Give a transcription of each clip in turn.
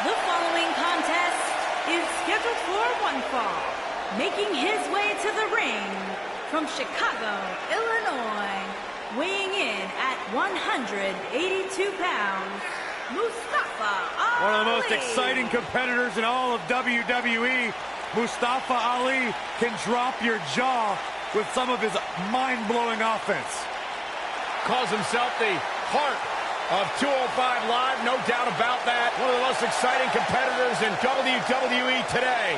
The following contest is scheduled for one fall. Making his way to the ring from Chicago, Illinois, weighing in at 182 pounds, Mustafa Ali. One of the most exciting competitors in all of WWE, Mustafa Ali can drop your jaw with some of his mind-blowing offense. Calls himself the heart of 205 Live, no doubt about that. One of the most exciting competitors in WWE today.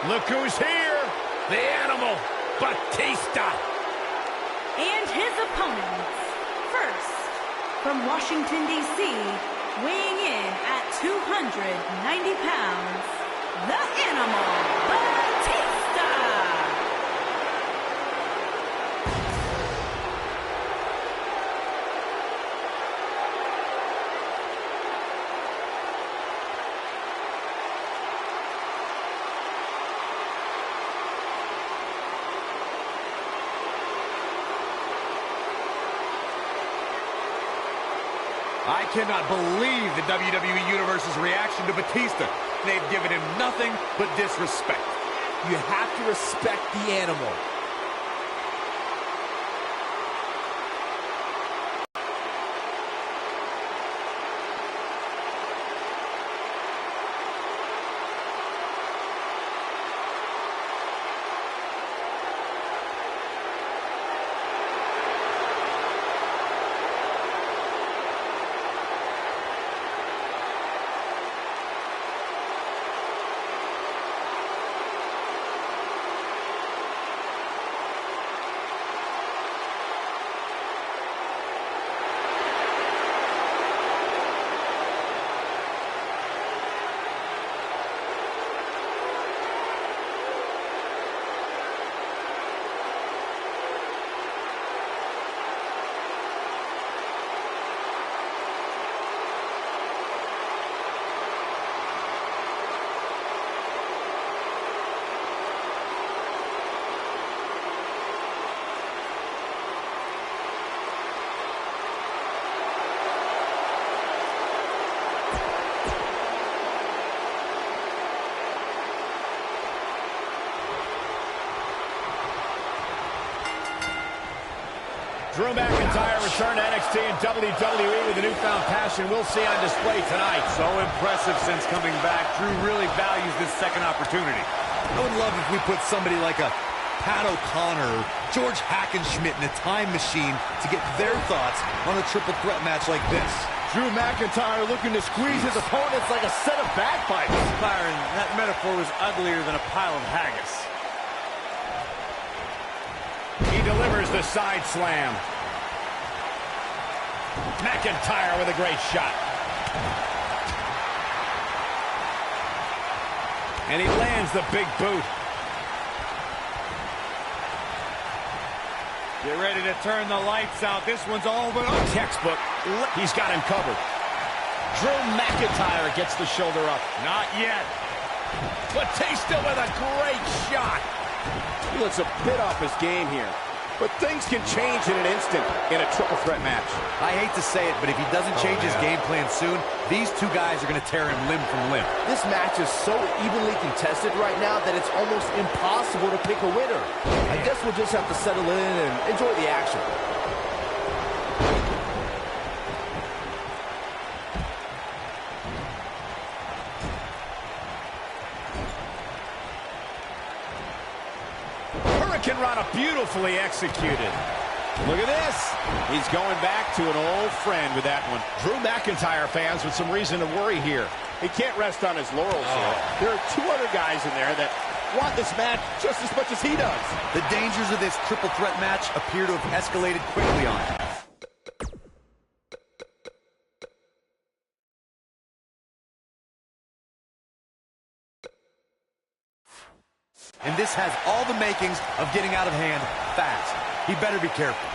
Look who's here, the Animal, Batista. And his opponents, first, from Washington, D.C., weighing in at 290 pounds, the Animal, Batista. I cannot believe the WWE Universe's reaction to Batista. They've given him nothing but disrespect. You have to respect the Animal. Drew McIntyre returned to NXT and WWE with a newfound passion we'll see on display tonight. So impressive since coming back. Drew really values this second opportunity. I would love if we put somebody like a Pat O'Connor or George Hackenschmidt in a time machine to get their thoughts on a triple threat match like this. Drew McIntyre looking to squeeze his opponents like a set of bagpipes. Byron, that metaphor was uglier than a pile of haggis. He delivers the side slam. McIntyre with a great shot. And he lands the big boot. Get ready to turn the lights out. This one's all but over. Textbook. He's got him covered. Drew McIntyre gets the shoulder up. Not yet. Batista with a great shot. He looks a bit off his game here. But things can change in an instant in a triple threat match. I hate to say it, but if he doesn't change his game plan soon, these two guys are going to tear him limb from limb. This match is so evenly contested right now that it's almost impossible to pick a winner. I guess we'll just have to settle in and enjoy the action. Hurricane Rana beautifully executed. Look at this. He's going back to an old friend with that one. Drew McIntyre fans with some reason to worry here. He can't rest on his laurels here. There are two other guys in there that want this match just as much as he does. The dangers of this triple threat match appear to have escalated quickly on him. And this has all the makings of getting out of hand fast. He better be careful.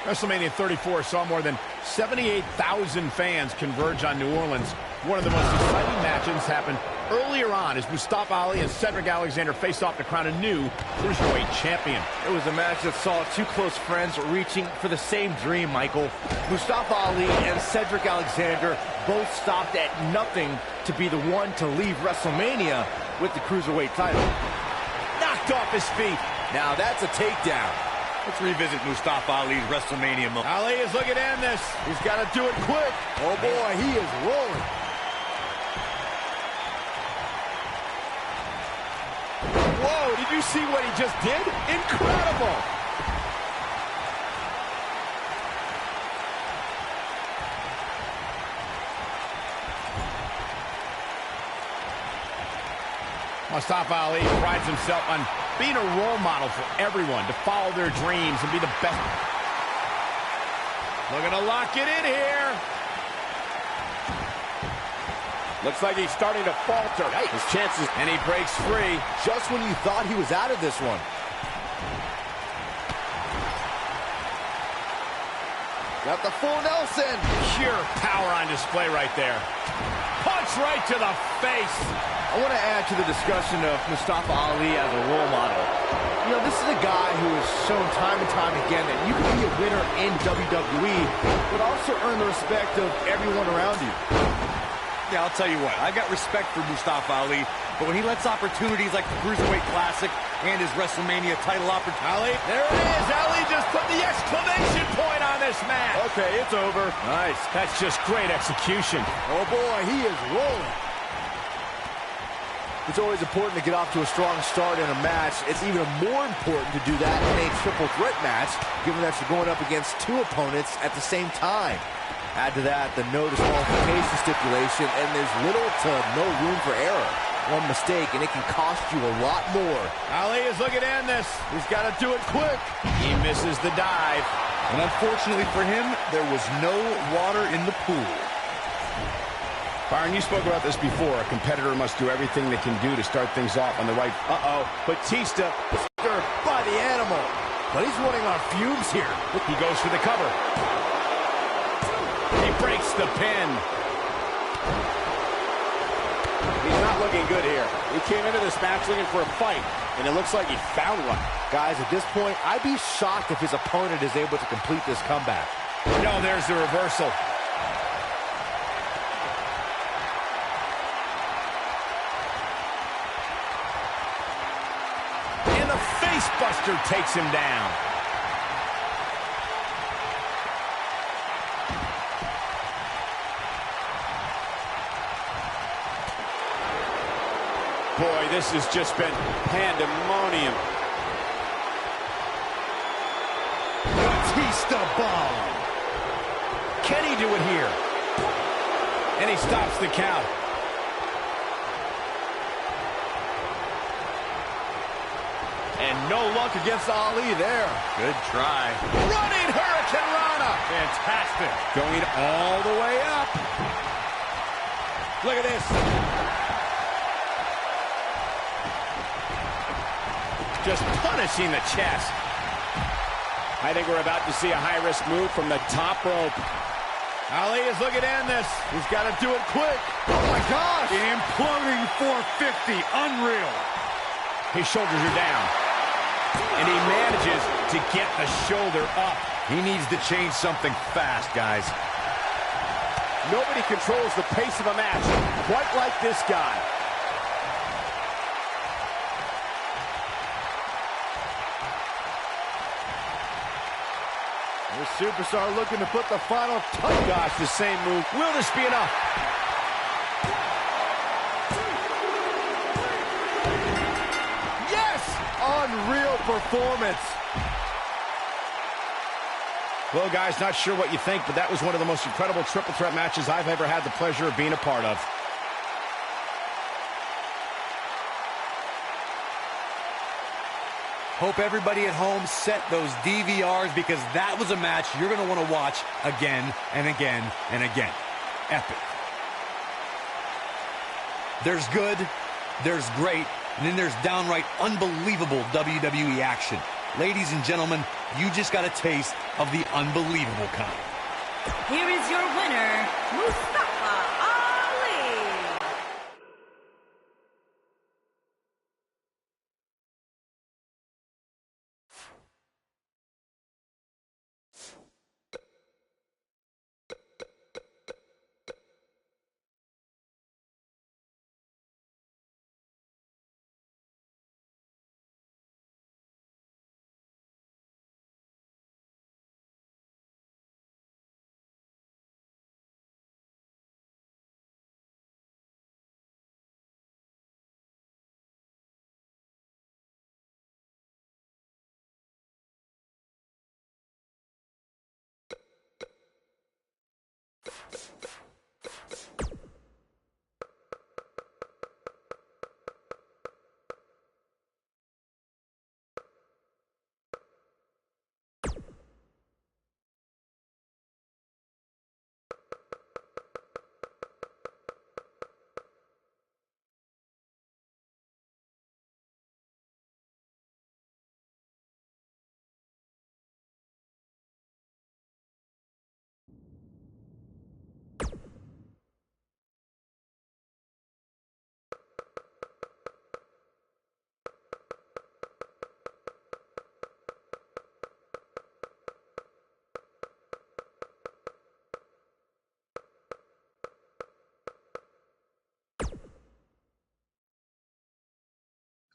WrestleMania 34 saw more than 78,000 fans converge on New Orleans. One of the most exciting matches happened earlier on as Mustafa Ali and Cedric Alexander face off to crown a new Cruiserweight champion. It was a match that saw two close friends reaching for the same dream, Michael. Mustafa Ali and Cedric Alexander both stopped at nothing to be the one to leave WrestleMania with the Cruiserweight title. Knocked off his feet. Now that's a takedown. Let's revisit Mustafa Ali's WrestleMania moment. Ali is looking to end this. He's got to do it quick. Oh boy, he is rolling. Whoa, did you see what he just did? Incredible! Mustafa Ali prides himself on being a role model for everyone to follow their dreams and be the best. Looking to lock it in here. Looks like he's starting to falter. His chances, and he breaks free. Just when you thought he was out of this one. Got the full Nelson. Pure power on display right there. Punch right to the face. I want to add to the discussion of Mustafa Ali as a role model. You know, this is a guy who has shown time and time again that you can be a winner in WWE, but also earn the respect of everyone around you. Yeah, I'll tell you what, I got respect for Mustafa Ali, but when he lets opportunities like the Cruiserweight Classic and his WrestleMania title opportunity... There it is! Ali just put the exclamation point on this match! Okay, it's over. Nice. That's just great execution. Oh boy, he is rolling. It's always important to get off to a strong start in a match. It's even more important to do that in a triple threat match, given that you're going up against two opponents at the same time. Add to that the no disqualification stipulation, and there's little to no room for error. One mistake, and it can cost you a lot more. Ali is looking to end this. He's got to do it quick. He misses the dive. And unfortunately for him, there was no water in the pool. Byron, you spoke about this before. A competitor must do everything they can do to start things off on the right. Batista Disturbed by the animal. But he's running on fumes here. He goes for the cover. He breaks the pin. He's not looking good here. He came into this match looking for a fight, and it looks like he found one. Guys, at this point, I'd be shocked if his opponent is able to complete this comeback. No, there's the reversal. And the face buster takes him down. Boy, this has just been pandemonium. Batista bomb. Can he do it here? And he stops the count. And no luck against Ali there. Good try. Running Hurricane Rana. Fantastic. Going all the way up. Look at this. Just punishing the chest. I think we're about to see a high-risk move from the top rope. Ali is looking to end this. He's got to do it quick. Oh, my gosh. Imploding 450. Unreal. His shoulders are down. And he manages to get the shoulder up. He needs to change something fast, guys. Nobody controls the pace of a match quite like this guy. The superstar looking to put the final touch. Gosh, the same move. Will this be enough? Yes! Unreal performance. Well, guys, not sure what you think, but that was one of the most incredible triple threat matches I've ever had the pleasure of being a part of. Hope everybody at home set those DVRs, because that was a match you're going to want to watch again and again and again. Epic. There's good, there's great, and then there's downright unbelievable WWE action. Ladies and gentlemen, you just got a taste of the unbelievable kind. Here is your winner, Mustafa Ali.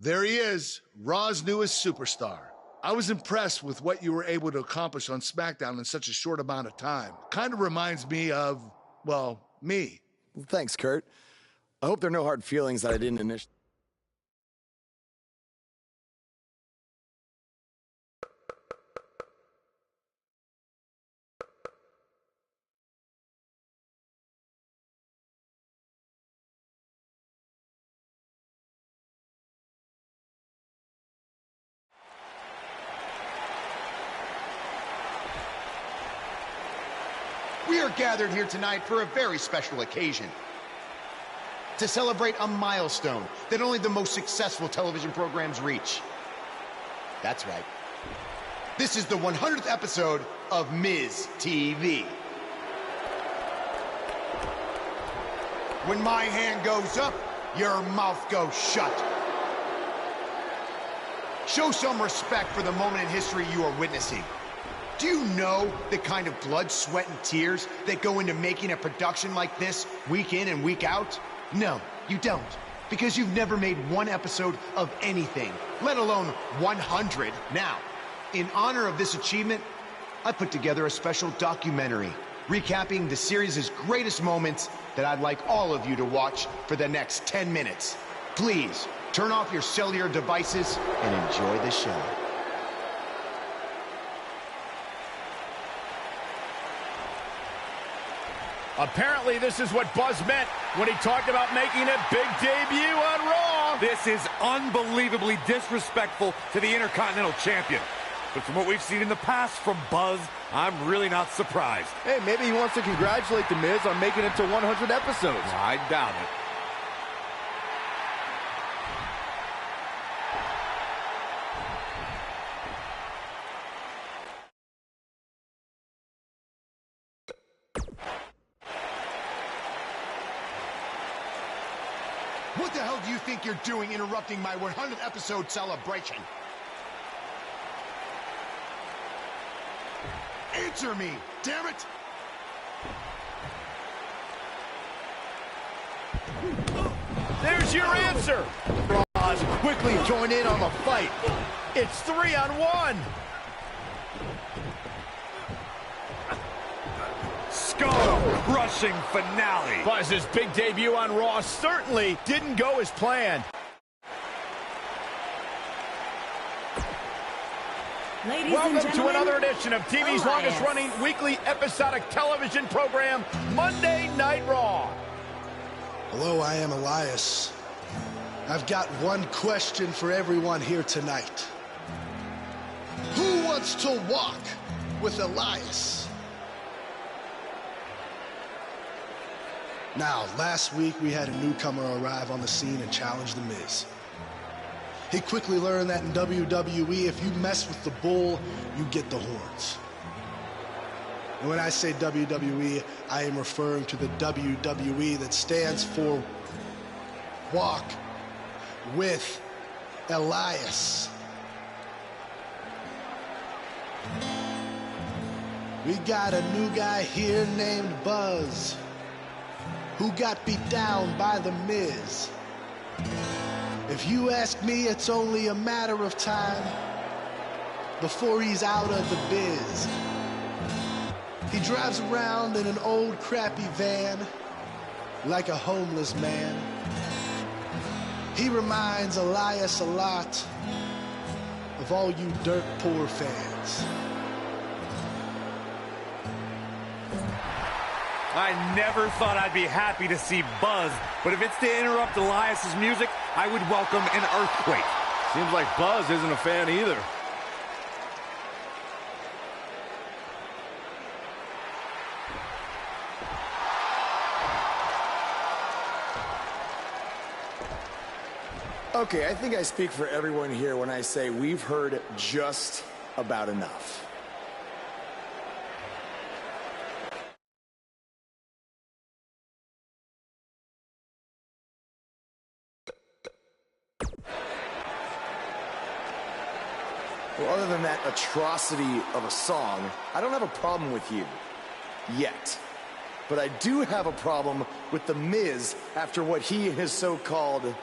There he is, Raw's newest superstar. I was impressed with what you were able to accomplish on SmackDown in such a short amount of time. Kind of reminds me of, well, me. Well, thanks, Kurt. I hope there are no hard feelings that I didn't initially. We are gathered here tonight for a very special occasion. To celebrate a milestone that only the most successful television programs reach. That's right. This is the 100th episode of Miz TV. When my hand goes up, your mouth goes shut. Show some respect for the moment in history you are witnessing. Do you know the kind of blood, sweat, and tears that go into making a production like this week in and week out? No, you don't. Because you've never made one episode of anything, let alone 100. Now, in honor of this achievement, I put together a special documentary recapping the series' greatest moments that I'd like all of you to watch for the next 10 minutes. Please, turn off your cellular devices and enjoy the show. Apparently, this is what Buzz meant when he talked about making a big debut on Raw. This is unbelievably disrespectful to the Intercontinental Champion. But from what we've seen in the past from Buzz, I'm really not surprised. Hey, maybe he wants to congratulate The Miz on making it to 100 episodes. I doubt it. What the hell do you think you're doing interrupting my 100th episode celebration? Answer me, damn it! There's your answer. Ross quickly joined in on the fight. It's 3-on-1. Skull-crushing finale. Buzz's big debut on Raw certainly didn't go as planned. Ladies Welcome and to gentlemen, another edition of TV's longest-running weekly episodic television program, Monday Night Raw. Hello, I am Elias. I've got one question for everyone here tonight. Who wants to walk with Elias? Now, last week we had a newcomer arrive on the scene and challenge The Miz. He quickly learned that in WWE, if you mess with the bull, you get the horns. And when I say WWE, I am referring to the WWE that stands for Walk with Elias. We got a new guy here named Buzz, who got beat down by The Miz. If you ask me, it's only a matter of time before he's out of the biz. He drives around in an old crappy van like a homeless man. He reminds Elias a lot of all you dirt poor fans. I never thought I'd be happy to see Buzz, but if it's to interrupt Elias's music, I would welcome an earthquake. Seems like Buzz isn't a fan either. Okay, I think I speak for everyone here when I say we've heard just about enough. Well, other than that atrocity of a song, I don't have a problem with you. Yet. But I do have a problem with The Miz after what he and his so-called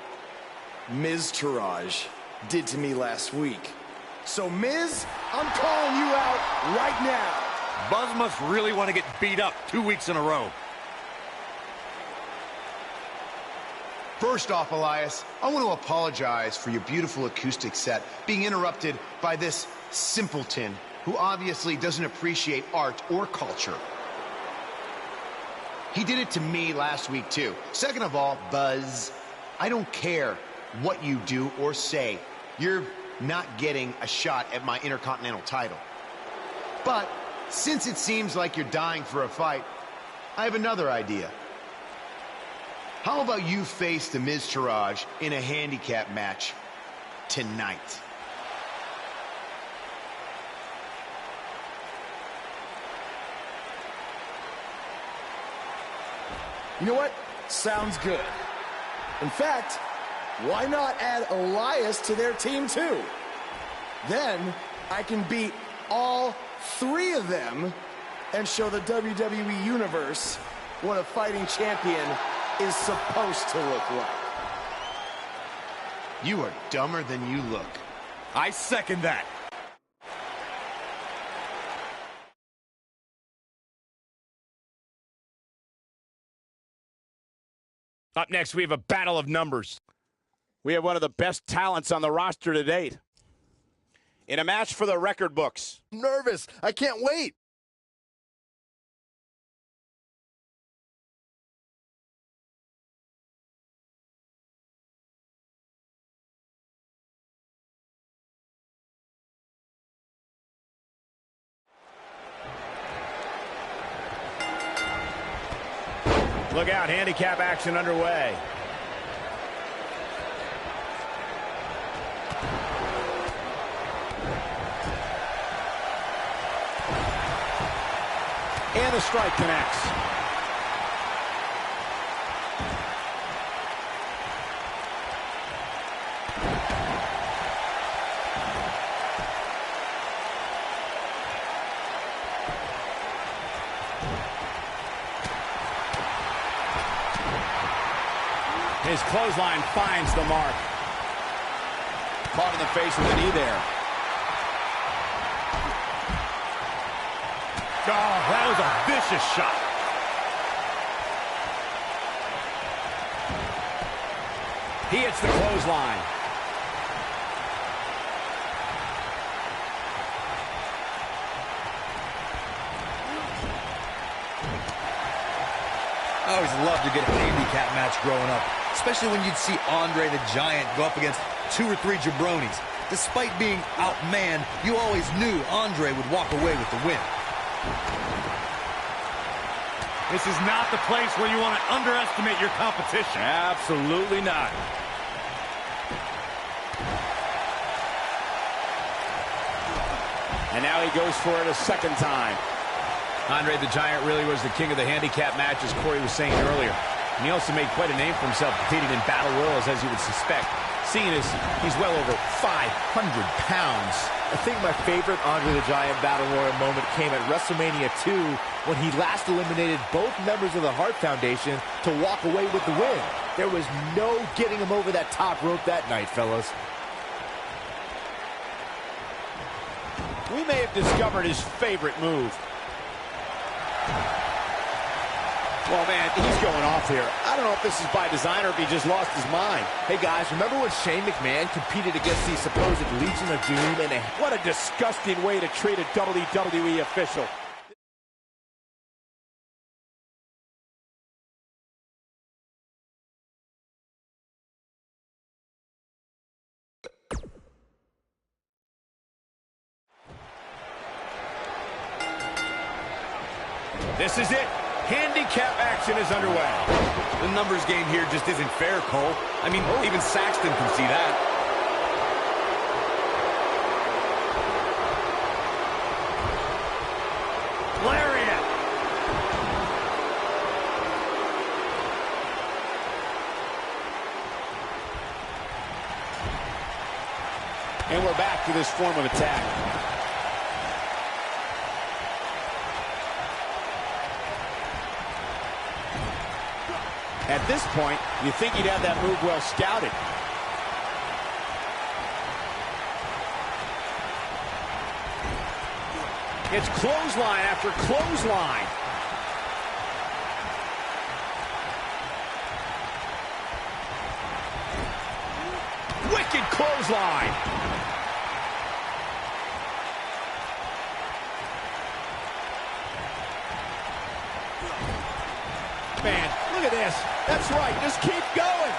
Miz-tourage did to me last week. So, Miz, I'm calling you out right now. Buzz must really want to get beat up 2 weeks in a row. First off, Elias, I want to apologize for your beautiful acoustic set being interrupted by this simpleton who obviously doesn't appreciate art or culture. He did it to me last week, too. Second of all, Buzz, I don't care what you do or say. You're not getting a shot at my Intercontinental title. But since it seems like you're dying for a fight, I have another idea. How about you face the Miz-tourage in a handicap match tonight? You know what? Sounds good. In fact, why not add Elias to their team too? Then I can beat all three of them and show the WWE Universe what a fighting champion is supposed to look like. You are dumber than you look. I second that. Up next, we have a battle of numbers. We have one of the best talents on the roster to date. In a match for the record books. I'm nervous. I can't wait. Look out, handicap action underway. And the strike connects. His clothesline finds the mark. Caught in the face with a knee there. Oh, that was a vicious shot. He hits the clothesline. I always loved to get a handicap match growing up, especially when you'd see Andre the Giant go up against 2 or 3 jabronis. Despite being outmanned, you always knew Andre would walk away with the win. This is not the place where you want to underestimate your competition. Absolutely not. And now he goes for it a second time. Andre the Giant really was the king of the handicap match, as Corey was saying earlier. And he also made quite a name for himself, competing in battle royals, as you would suspect. Seeing as he's well over 500 pounds. I think my favorite Andre the Giant Battle Royal moment came at WrestleMania 2 when he last eliminated both members of the Hart Foundation to walk away with the win. There was no getting him over that top rope that night, fellas. We may have discovered his favorite move. Well, man, he's going off here. I don't know if this is by design or if he just lost his mind. Hey, guys, remember when Shane McMahon competed against the supposed Legion of Doom? And what a disgusting way to treat a WWE official. This is it. Handicap action is underway. The numbers game here just isn't fair, Cole. I mean, even Saxton can see that. Lariat. And we're back to this form of attack. At this point, you think he'd have that move well scouted. It's clothesline after clothesline. Wicked clothesline. Man, look at this. That's right. Just keep going.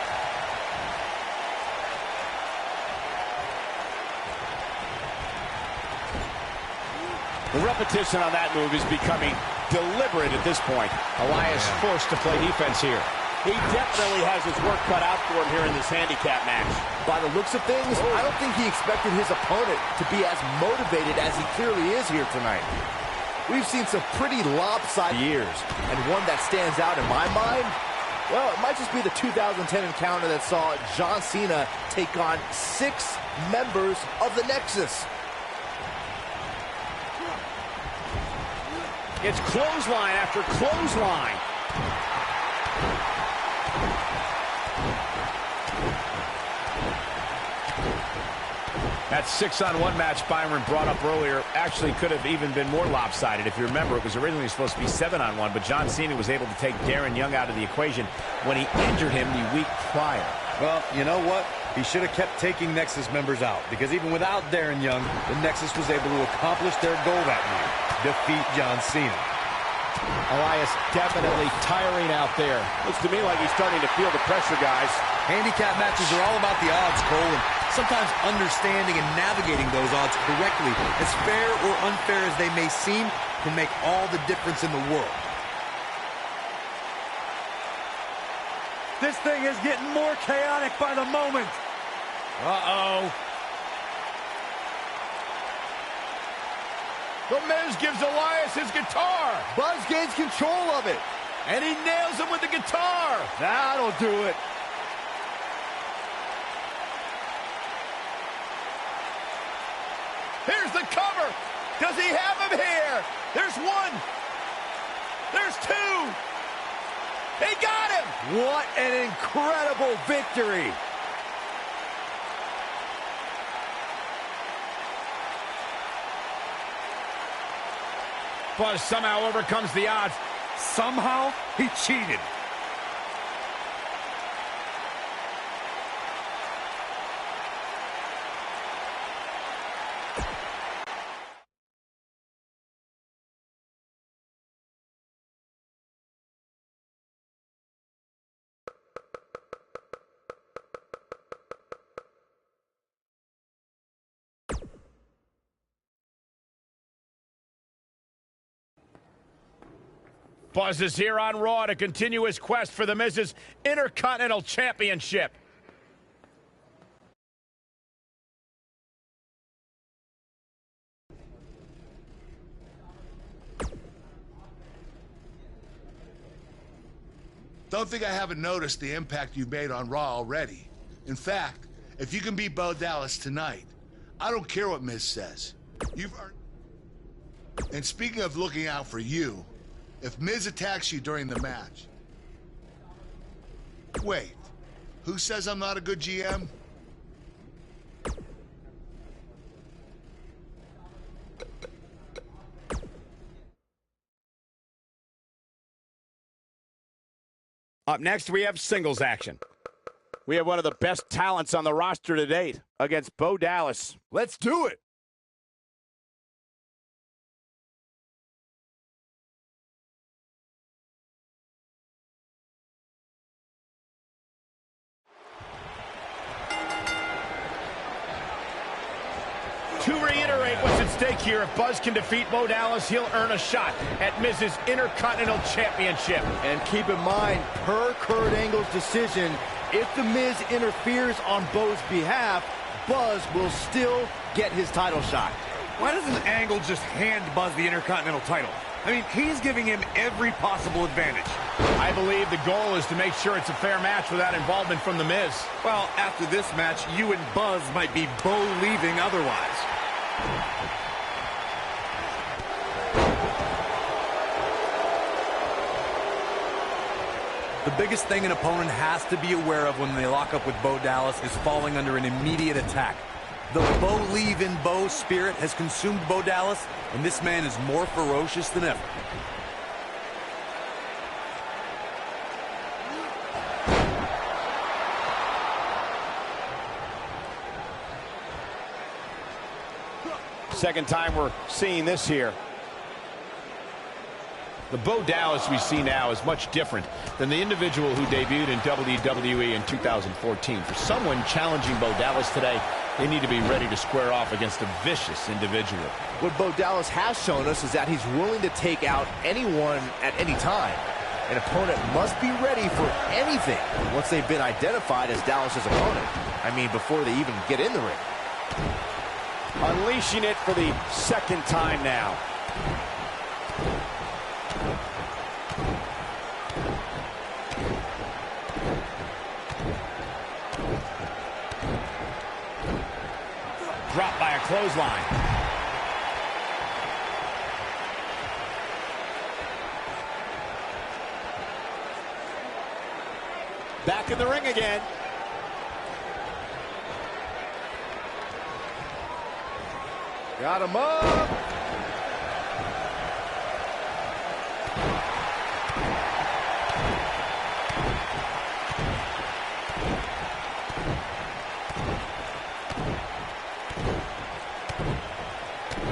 The repetition on that move is becoming deliberate at this point. Elias forced to play defense here. He definitely has his work cut out for him here in this handicap match. By the looks of things, I don't think he expected his opponent to be as motivated as he clearly is here tonight. We've seen some pretty lopsided years, and one that stands out in my mind, well, it might just be the 2010 encounter that saw John Cena take on 6 members of the Nexus. It's clothesline after clothesline. That 6-on-1 match Byron brought up earlier actually could have even been more lopsided. If you remember, it was originally supposed to be 7-on-1, but John Cena was able to take Darren Young out of the equation when he injured him the week prior. Well, you know what? He should have kept taking Nexus members out, because even without Darren Young, the Nexus was able to accomplish their goal that night, defeat John Cena. Elias definitely tiring out there. Looks to me like he's starting to feel the pressure, guys. Handicap matches are all about the odds, Cole, and sometimes understanding and navigating those odds correctly, as fair or unfair as they may seem, can make all the difference in the world. This thing is getting more chaotic by the moment. Uh-oh. The Miz gives Elias his guitar. Buzz gains control of it. And he nails him with the guitar. That'll do it. Here's the cover. Does he have him here? There's one. There's 2. He got him. What an incredible victory. Buzz somehow overcomes the odds. Somehow, he cheated. Buzz is here on Raw to continue his quest for the Miz's Intercontinental Championship. Don't think I haven't noticed the impact you've made on Raw already. In fact, if you can beat Bo Dallas tonight, I don't care what Miz says. You've earned... And speaking of looking out for you, if Miz attacks you during the match... Wait, who says I'm not a good GM? Up next, we have singles action. We have one of the best talents on the roster to date against Bo Dallas. Let's do it. To reiterate what's at stake here, if Buzz can defeat Bo Dallas, he'll earn a shot at Miz's Intercontinental Championship. And keep in mind, per Kurt Angle's decision, if The Miz interferes on Bo's behalf, Buzz will still get his title shot. Why doesn't Angle just hand Buzz the Intercontinental title? I mean, he's giving him every possible advantage. I believe the goal is to make sure it's a fair match without involvement from The Miz. Well, after this match, you and Buzz might be Bo-leaving otherwise. The biggest thing an opponent has to be aware of when they lock up with Bo Dallas is falling under an immediate attack. The Bo-leave-in-Bo spirit has consumed Bo Dallas, and this man is more ferocious than ever. Second time we're seeing this here. The Bo Dallas we see now is much different than the individual who debuted in WWE in 2014. For someone challenging Bo Dallas today, they need to be ready to square off against a vicious individual. What Bo Dallas has shown us is that he's willing to take out anyone at any time. An opponent must be ready for anything once they've been identified as Dallas's opponent. I mean, before they even get in the ring. Unleashing it for the second time now. Dropped by a clothesline. Back in the ring again. Got him up.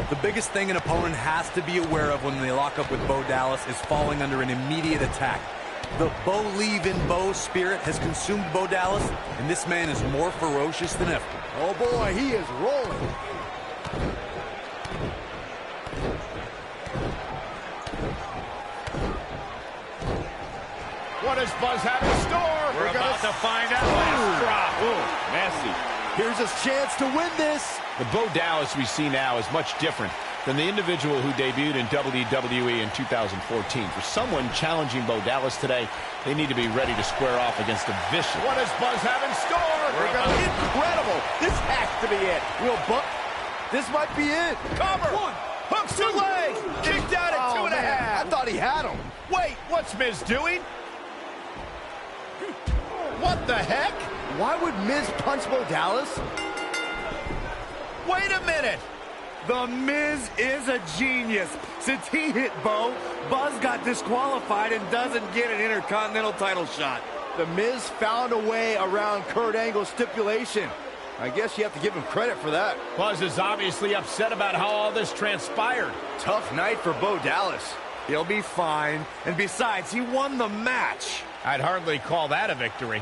The biggest thing an opponent has to be aware of when they lock up with Bo Dallas is falling under an immediate attack. The Bo-leave-in-Bo spirit has consumed Bo Dallas, and this man is more ferocious than ever. Oh boy, he is rolling. What does Buzz have in store? We're about to find out. Last drop. Ooh, messy. Here's his chance to win this. The Bo Dallas we see now is much different than the individual who debuted in WWE in 2014. For someone challenging Bo Dallas today, they need to be ready to square off against a vicious. What does Buzz have in store? Incredible. This has to be it. This might be it. Cover. One. Hooks to leg. Kicked out at 2.5. I thought he had him. Wait, what's Miz doing? What the heck? Why would Miz punch Bo Dallas? Wait a minute. The Miz is a genius. Since he hit Bo, Buzz got disqualified and doesn't get an Intercontinental title shot. The Miz found a way around Kurt Angle's stipulation. I guess you have to give him credit for that. Buzz is obviously upset about how all this transpired. Tough night for Bo Dallas. He'll be fine. And besides, he won the match. I'd hardly call that a victory.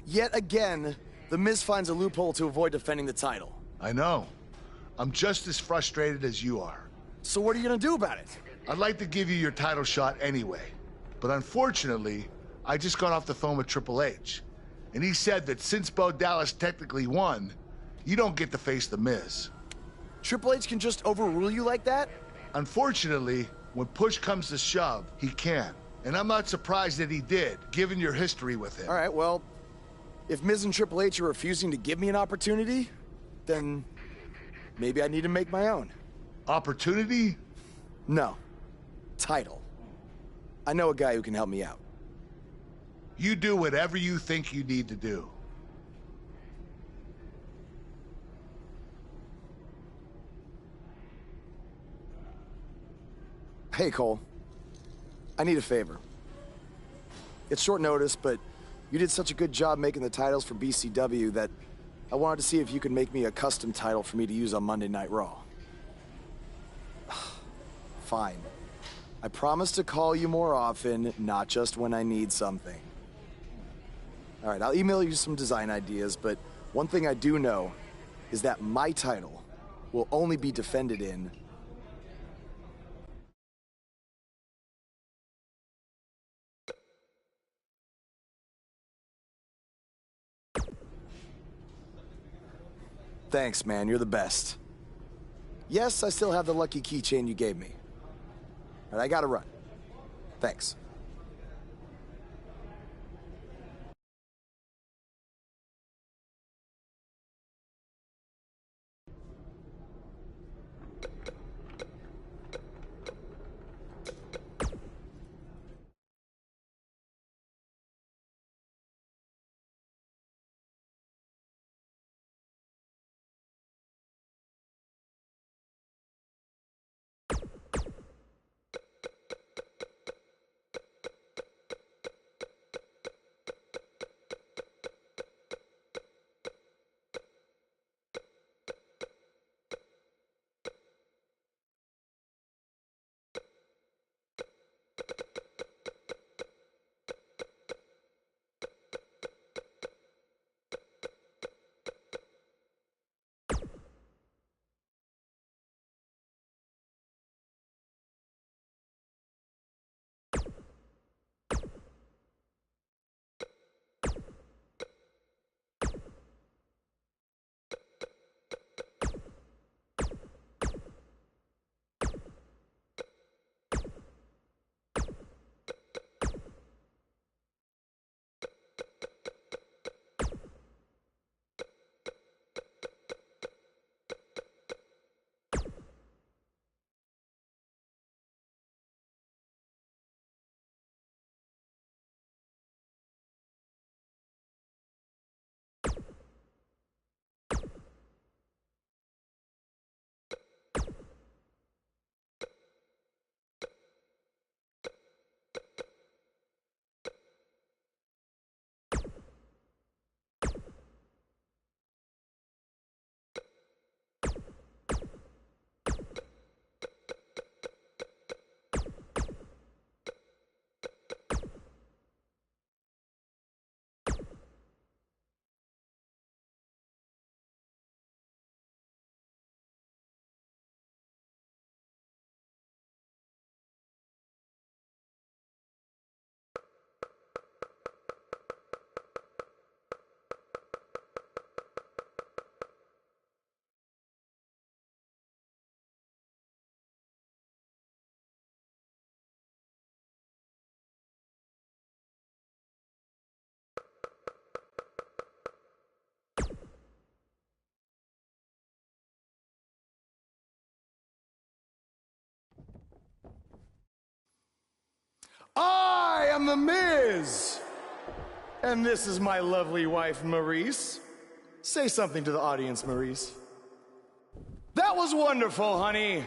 Yet again, The Miz finds a loophole to avoid defending the title. I know. I'm just as frustrated as you are. So what are you gonna do about it? I'd like to give you your title shot anyway. But unfortunately, I just got off the phone with Triple H. And he said that since Bo Dallas technically won, you don't get to face The Miz. Triple H can just overrule you like that? Unfortunately, when push comes to shove, he can. And I'm not surprised that he did, given your history with him. All right, well, if Miz and Triple H are refusing to give me an opportunity, then maybe I need to make my own. Opportunity? No. Title. I know a guy who can help me out. You do whatever you think you need to do. Hey, Cole. I need a favor. It's short notice, but you did such a good job making the titles for BCW that I wanted to see if you could make me a custom title for me to use on Monday Night Raw. Fine. I promise to call you more often, not just when I need something. All right, I'll email you some design ideas, but one thing I do know is that my title will only be defended in Thanks, man. You're the best. Yes, I still have the lucky keychain you gave me. All right, I gotta run. Thanks. am The Miz. And this is my lovely wife, Maurice. Say something to the audience, Maurice. That was wonderful, honey.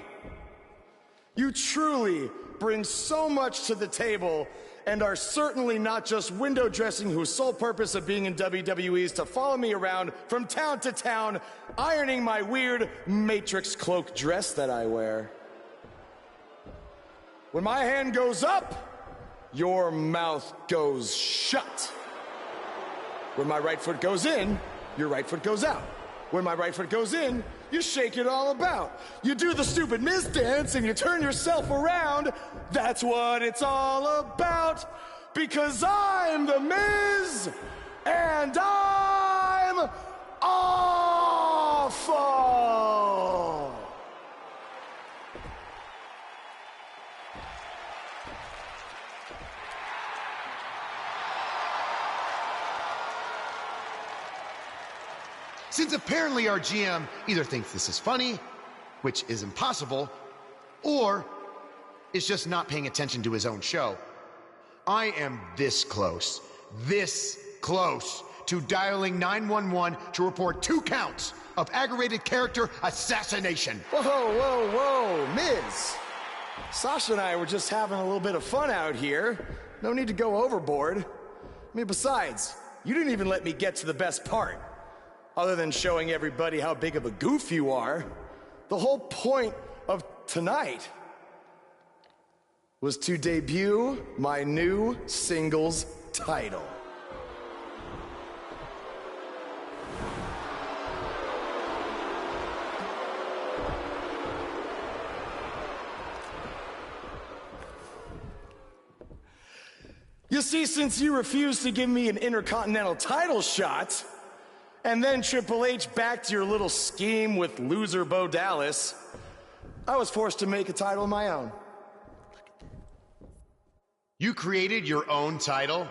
You truly bring so much to the table and are certainly not just window dressing whose sole purpose of being in WWE is to follow me around from town to town, ironing my weird Matrix cloak dress that I wear. When my hand goes up, your mouth goes shut. When my right foot goes in, your right foot goes out. When my right foot goes in, you shake it all about. You do the stupid Miz dance and you turn yourself around. That's what it's all about. Because I'm The Miz and I'm awful. Since apparently our GM either thinks this is funny, which is impossible, or is just not paying attention to his own show, I am this close to dialing 911 to report 2 counts of aggravated character assassination. Whoa, Miz. Sasha and I were just having a little bit of fun out here. No need to go overboard. I mean, besides, you didn't even let me get to the best part. Other than showing everybody how big of a goof you are, the whole point of tonight was to debut my new singles title. You see, since you refused to give me an Intercontinental title shot, and then Triple H backed your little scheme with loser Bo Dallas, I was forced to make a title of my own. You created your own title?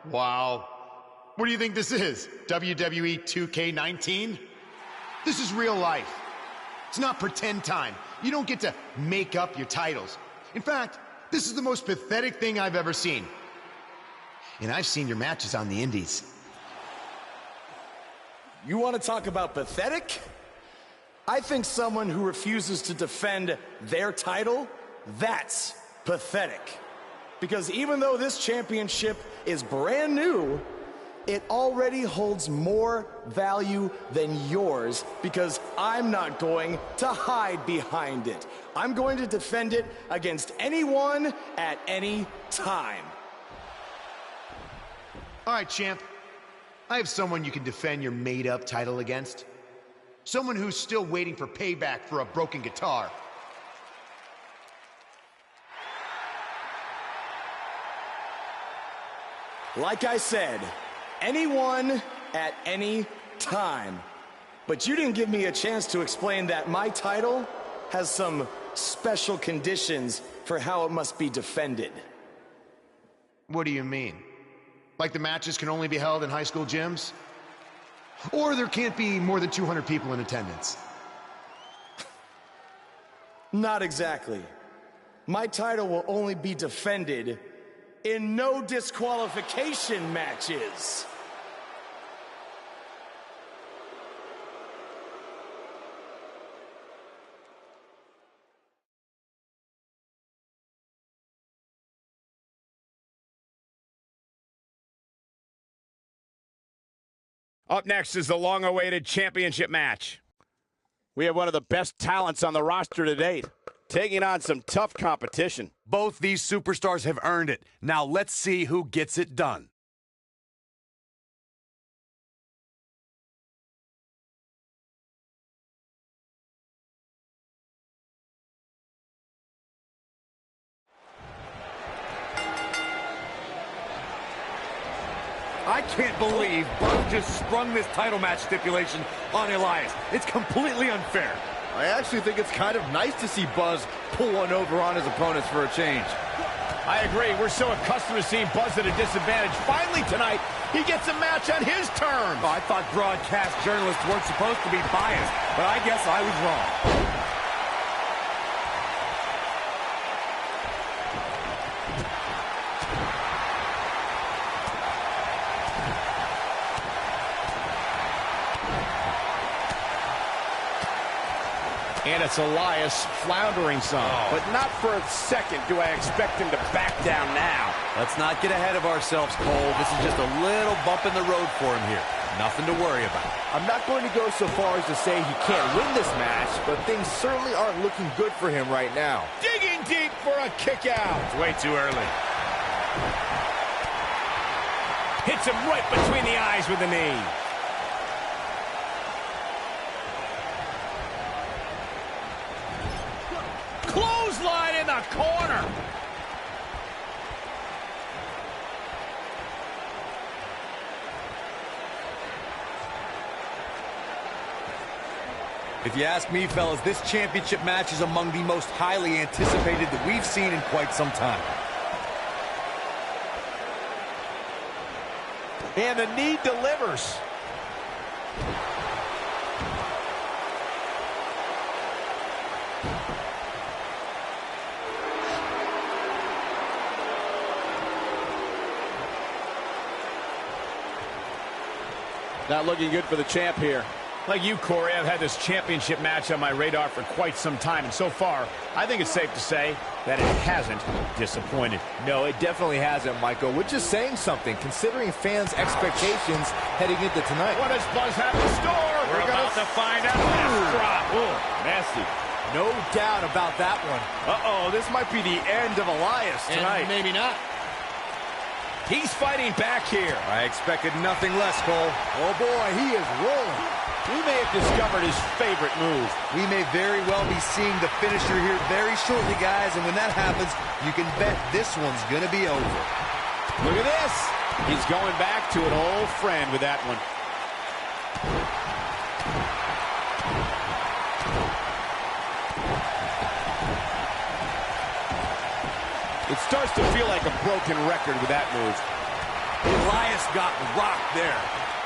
Wow. What do you think this is? WWE 2K19? This is real life. It's not pretend time. You don't get to make up your titles. In fact, this is the most pathetic thing I've ever seen. And I've seen your matches on the indies. You want to talk about pathetic? I think someone who refuses to defend their title, that's pathetic. Because even though this championship is brand new, it already holds more value than yours because I'm not going to hide behind it. I'm going to defend it against anyone at any time. All right, champ. I have someone you can defend your made-up title against. Someone who's still waiting for payback for a broken guitar. Like I said, anyone at any time. But you didn't give me a chance to explain that my title has some special conditions for how it must be defended. What do you mean? Like the matches can only be held in high school gyms? Or there can't be more than 200 people in attendance? Not exactly. My title will only be defended in no disqualification matches. Up next is the long-awaited championship match. We have one of the best talents on the roster to date, taking on some tough competition. Both these superstars have earned it. Now let's see who gets it done. I can't believe Bo just sprung this title match stipulation on Elias. It's completely unfair. I actually think it's kind of nice to see Buzz pull one over on his opponents for a change. I agree. We're so accustomed to seeing Buzz at a disadvantage. Finally tonight, he gets a match on his terms. Oh, I thought broadcast journalists weren't supposed to be biased, but I guess I was wrong. And it's Elias floundering some. But not for a second do I expect him to back down now. Let's not get ahead of ourselves, Cole. This is just a little bump in the road for him here. Nothing to worry about. I'm not going to go so far as to say he can't win this match, but things certainly aren't looking good for him right now. Digging deep for a kick out. It's way too early. Hits him right between the eyes with the knee. Clothesline in the corner. If you ask me, fellas, this championship match is among the most highly anticipated that we've seen in quite some time. And the knee delivers. Not looking good for the champ here. Like you, Corey, I've had this championship match on my radar for quite some time, and so far, I think it's safe to say that it hasn't disappointed. No, it definitely hasn't, Michael, which is saying something, considering fans' expectations heading into tonight. What does Buzz have in store? We're about to find out. Drop. Nasty. No doubt about that one. Uh-oh, this might be the end of Elias tonight. And maybe not. He's fighting back here. I expected nothing less, Cole. Oh, boy, he is rolling. We may have discovered his favorite move. We may very well be seeing the finisher here very shortly, guys, and when that happens, you can bet this one's going to be over. Look at this. He's going back to an old friend with that one. It starts to feel like a broken record with that move. Elias got rocked there.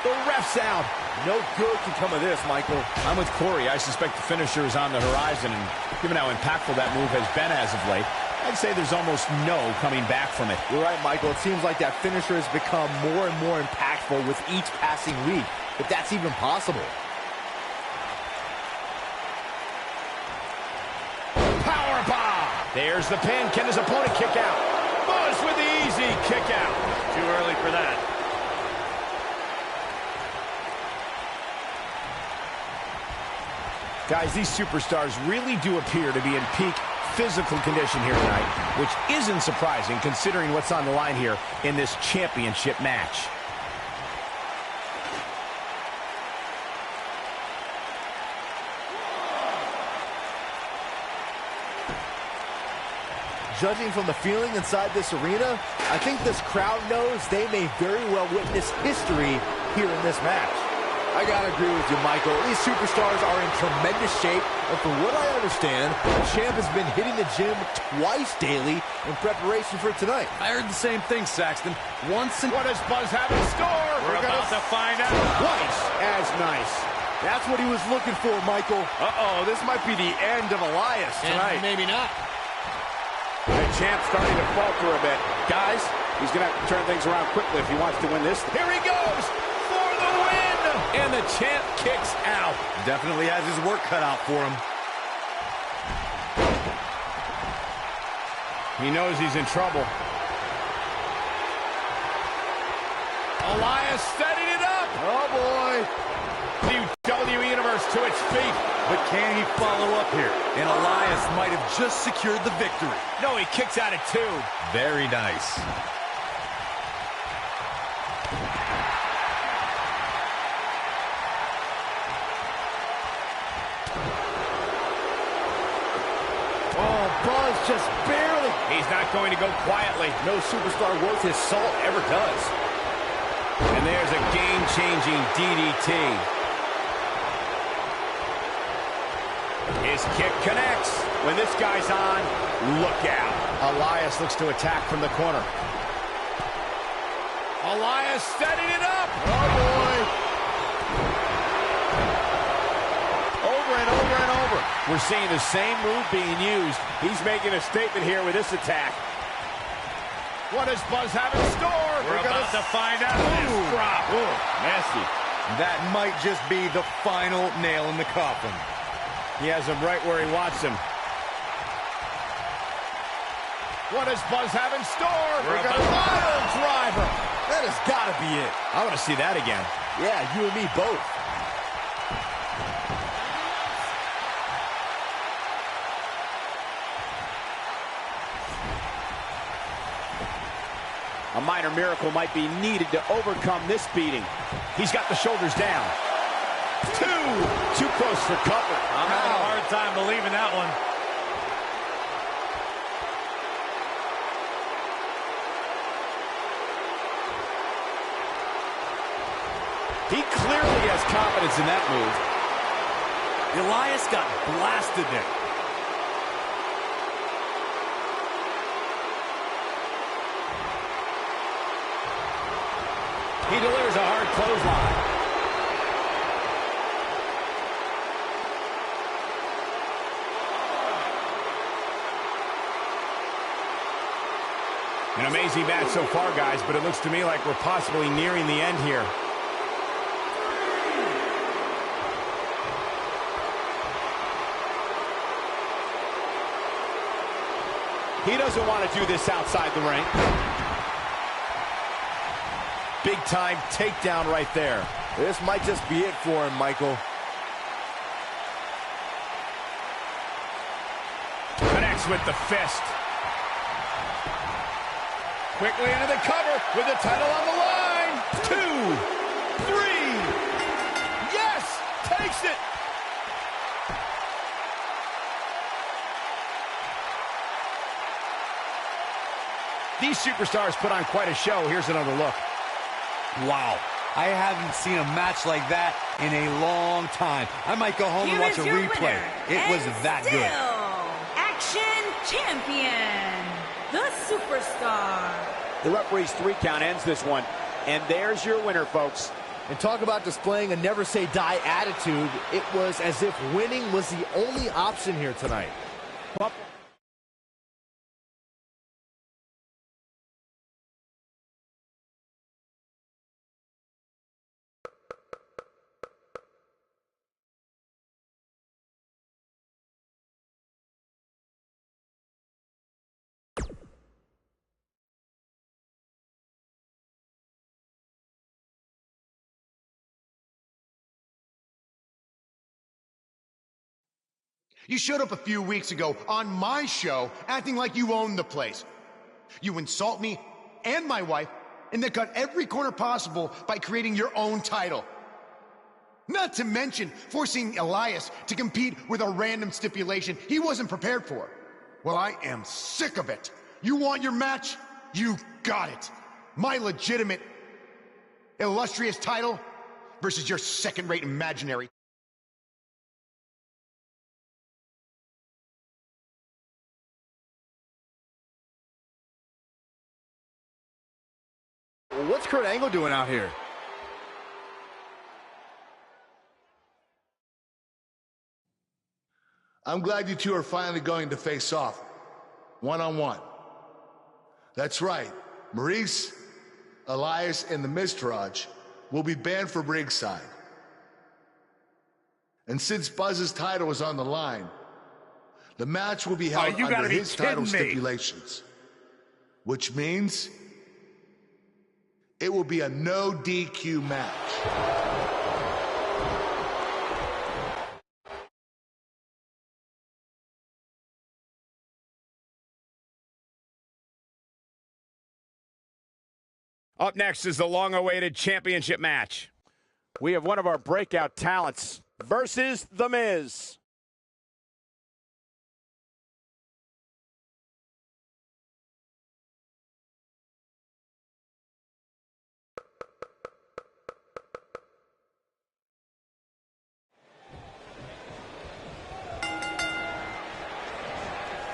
The ref's out. No good can come of this, Michael. I'm with Corey. I suspect the finisher is on the horizon, and given how impactful that move has been as of late, I'd say there's almost no coming back from it. You're right, Michael. It seems like that finisher has become more and more impactful with each passing week, if that's even possible. Powerbomb! There's the pin. Can his opponent kick out? Buzz with the easy kick out. Too early for that. Guys, these superstars really do appear to be in peak physical condition here tonight, which isn't surprising considering what's on the line here in this championship match. Judging from the feeling inside this arena, I think this crowd knows they may very well witness history here in this match. I gotta agree with you, Michael. These superstars are in tremendous shape, and from what I understand, the champ has been hitting the gym twice daily in preparation for tonight. I heard the same thing, Saxton. What does Buzz have in store? We're about to find out. Twice as nice. That's what he was looking for, Michael. Uh-oh, this might be the end of Elias tonight. And maybe not. The champ's starting to falter a bit. Guys, he's going to have to turn things around quickly if he wants to win this. Here he goes for the win! And the champ kicks out. Definitely has his work cut out for him. He knows he's in trouble. Elias setting it up. Oh, boy. WWE Universe to its feet. But can he follow up here? And Elias might have just secured the victory. No, he kicks out at 2. Very nice. Oh, Buzz just barely. He's not going to go quietly. No superstar worth his salt ever does. And there's a game-changing DDT. His kick connects. When this guy's on, look out. Elias looks to attack from the corner. Elias setting it up. Oh, boy. Over and over and over. We're seeing the same move being used. He's making a statement here with this attack. What does Buzz have in store? We're about to find out. Drop. Nasty. That might just be the final nail in the coffin. He has him right where he wants him. What does Buzz have in store? We're got a wild driver. That has got to be it. I want to see that again. Yeah, you and me both. A minor miracle might be needed to overcome this beating. He's got the shoulders down. Too close for cover. I'm having a hard time believing that one. He clearly has confidence in that move. Elias got blasted there. He delivers a hard clothesline. An amazing match so far, guys, but it looks to me like we're possibly nearing the end here. He doesn't want to do this outside the ring. Big time takedown right there. This might just be it for him, Michael. Connects with the fist. Quickly into the cover with the title on the line. 2, 3. Yes! Takes it! These superstars put on quite a show. Here's another look. Wow. I haven't seen a match like that in a long time. I might go home and watch a replay. It was that good. Action champion, the superstar. The referee's 3 count ends this one. And there's your winner, folks. And talk about displaying a never-say-die attitude. It was as if winning was the only option here tonight. You showed up a few weeks ago on my show acting like you owned the place. You insult me and my wife and then cut every corner possible by creating your own title. Not to mention forcing Elias to compete with a random stipulation he wasn't prepared for. Well, I am sick of it. You want your match? You got it. My legitimate, illustrious title versus your second-rate imaginary. What's Kurt Angle doing out here? I'm glad you two are finally going to face off, one-on-one. That's right, Maurice, Elias, and the Miztourage will be banned from ringside. And since Buzz's title is on the line, the match will be held under his title stipulations. Which means it will be a no DQ match. Up next is the long-awaited championship match. We have one of our breakout talents versus The Miz.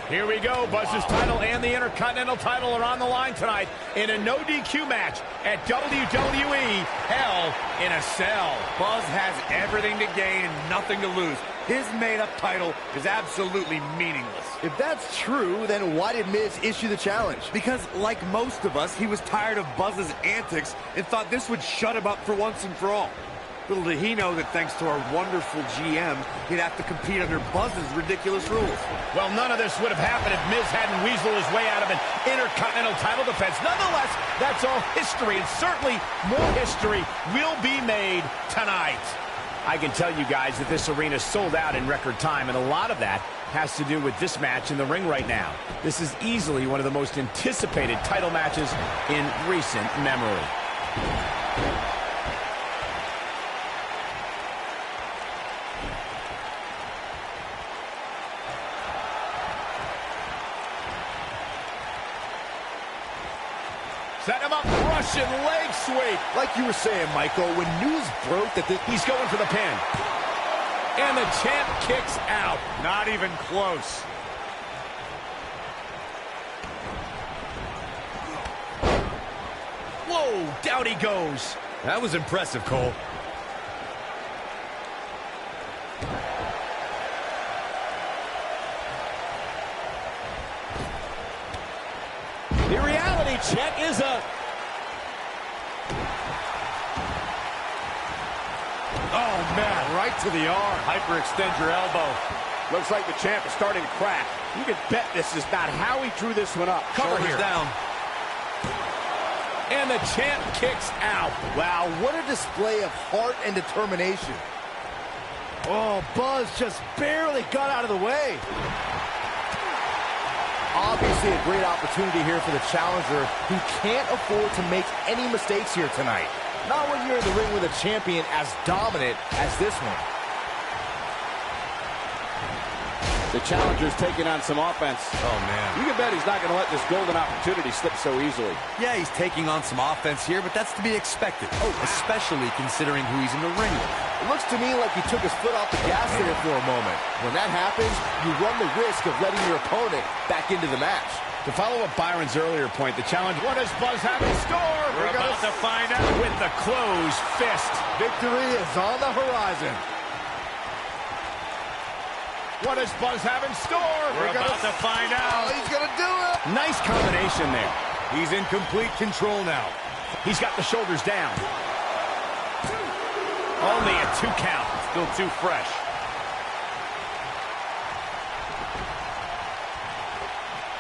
Here we go. Buzz's title and the Intercontinental title are on the line tonight in a no DQ match at WWE Hell in a Cell. Buzz has everything to gain and nothing to lose. His made-up title is absolutely meaningless. If that's true, then why did Miz issue the challenge? Because, like most of us, he was tired of Buzz's antics and thought this would shut him up for once and for all. Little did he know that thanks to our wonderful GM, he'd have to compete under Buzz's ridiculous rules. Well, none of this would have happened if Miz hadn't weaseled his way out of an Intercontinental title defense. Nonetheless, that's all history, and certainly more history will be made tonight. I can tell you guys that this arena sold out in record time, and a lot of that has to do with this match in the ring right now. This is easily one of the most anticipated title matches in recent memory. Set him up, Russian leg sweep. Like you were saying, Michael, when news broke that he's going for the pin. And the champ kicks out. Not even close. Whoa, down he goes. That was impressive, Cole. The reality check is a... Oh, man, right to the arm. Hyperextend your elbow. Looks like the champ is starting to crack. You can bet this is not how he drew this one up. Cover Shoulders here. down. And the champ kicks out. Wow, what a display of heart and determination. Oh, Buzz just barely got out of the way. Obviously a great opportunity here for the challenger, who can't afford to make any mistakes here tonight. Not when you're in the ring with a champion as dominant as this one. The challenger's taking on some offense. Oh, man. You can bet he's not going to let this golden opportunity slip so easily. Yeah, he's taking on some offense here, but that's to be expected. Oh, especially considering who he's in the ring with. It looks to me like he took his foot off the gas there for a moment. When that happens, you run the risk of letting your opponent back into the match. To follow up Byron's earlier point, the challenge, what does Buzz have in store? We're about to find out. With the closed fist. Victory is on the horizon. What does Buzz have in store? We're about to find out. Oh, he's gonna do it. Nice combination there. He's in complete control now. He's got the shoulders down. Only a 2 count. Still too fresh.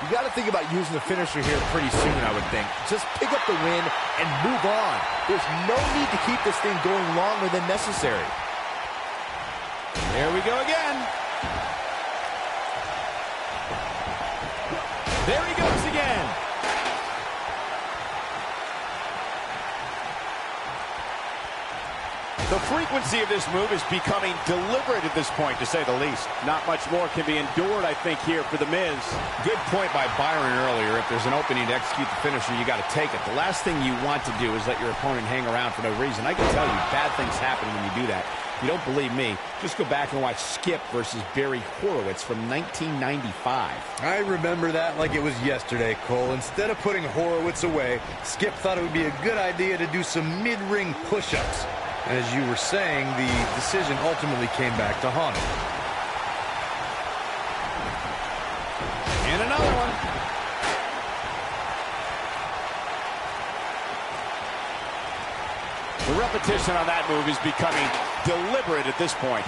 You got to think about using the finisher here pretty soon, I would think. Just pick up the win and move on. There's no need to keep this thing going longer than necessary. There we go again. There he goes again. The frequency of this move is becoming deliberate at this point, to say the least. Not much more can be endured, I think, here for The Miz. Good point by Byron earlier. If there's an opening to execute the finisher, you got to take it. The last thing you want to do is let your opponent hang around for no reason. I can tell you, bad things happen when you do that. If you don't believe me, just go back and watch Skip versus Barry Horowitz from 1995. I remember that like it was yesterday, Cole. Instead of putting Horowitz away, Skip thought it would be a good idea to do some mid-ring push-ups. As you were saying, the decision ultimately came back to haunt him. And another one. The repetition on that move is becoming deliberate at this point.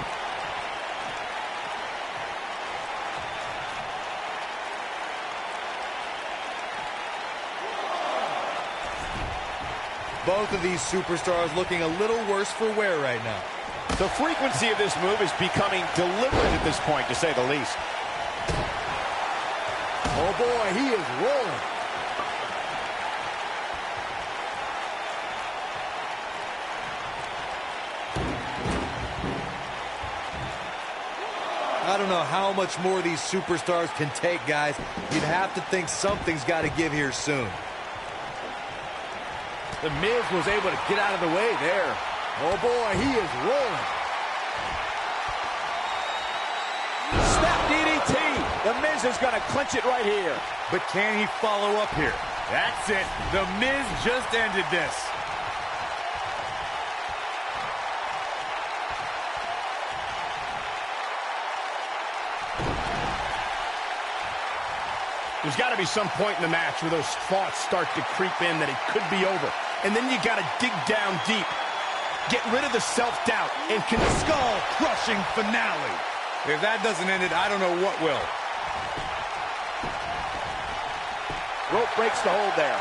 Both of these superstars looking a little worse for wear right now. The frequency of this move is becoming deliberate at this point, to say the least. Oh boy, he is rolling. I don't know how much more these superstars can take, guys. You'd have to think something's got to give here soon. The Miz was able to get out of the way there. Oh boy, he is rolling. Snap DDT. The Miz is going to clinch it right here. But can he follow up here? That's it. The Miz just ended this. There's got to be some point in the match where those thoughts start to creep in that it could be over. And then you got to dig down deep. Get rid of the self-doubt and can Skull-crushing finale. If that doesn't end it, I don't know what will. Rope breaks the hold there.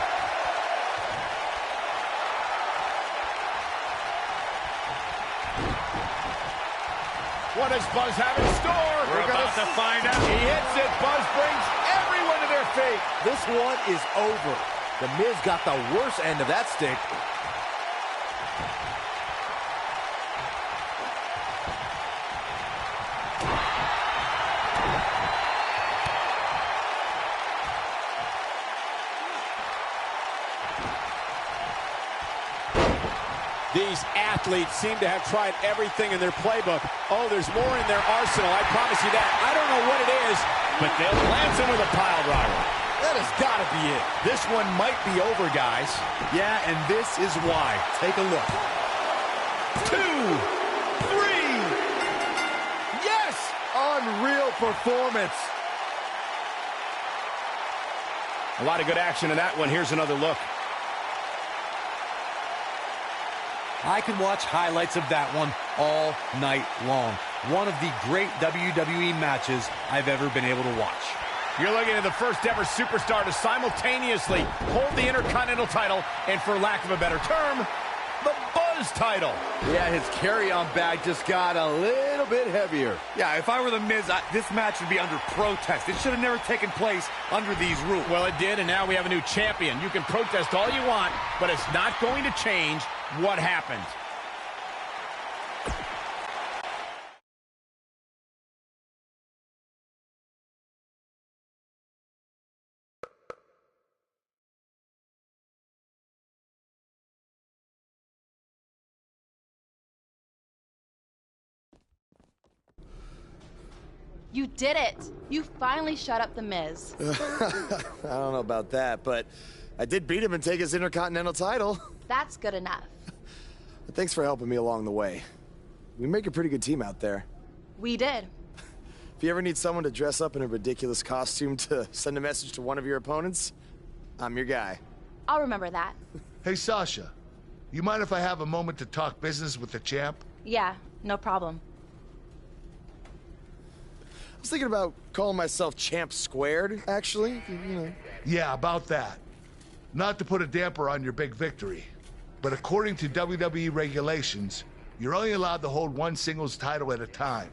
What does Buzz have in store? We're about to find out. He hits it. Buzz brings everyone to their feet. This one is over. The Miz got the worst end of that stick. These athletes seem to have tried everything in their playbook. Oh, there's more in their arsenal, I promise you that. I don't know what it is, but they'll lance him with a pile driver. That has got to be it. This one might be over, guys. Yeah, and this is why. Take a look. 2, 3. Yes! Unreal performance. A lot of good action in that one. Here's another look. I can watch highlights of that one all night long. One of the great WWE matches I've ever been able to watch. You're looking at the first ever superstar to simultaneously hold the Intercontinental title and, for lack of a better term, the Buzz title. Yeah, his carry-on bag just got a little bit heavier. Yeah, if I were the Miz, this match would be under protest. It should have never taken place under these rules. Well, it did, and now we have a new champion. You can protest all you want, but it's not going to change what happened. You did it! You finally shut up the Miz. I don't know about that, but I did beat him and take his Intercontinental title. That's good enough. But thanks for helping me along the way. We make a pretty good team out there. We did. If you ever need someone to dress up in a ridiculous costume to send a message to one of your opponents, I'm your guy. I'll remember that. Hey, Sasha, you mind if I have a moment to talk business with the champ? Yeah, no problem. I was thinking about calling myself Champ Squared, actually. You know. Yeah, about that. Not to put a damper on your big victory, but according to WWE regulations, you're only allowed to hold one singles title at a time.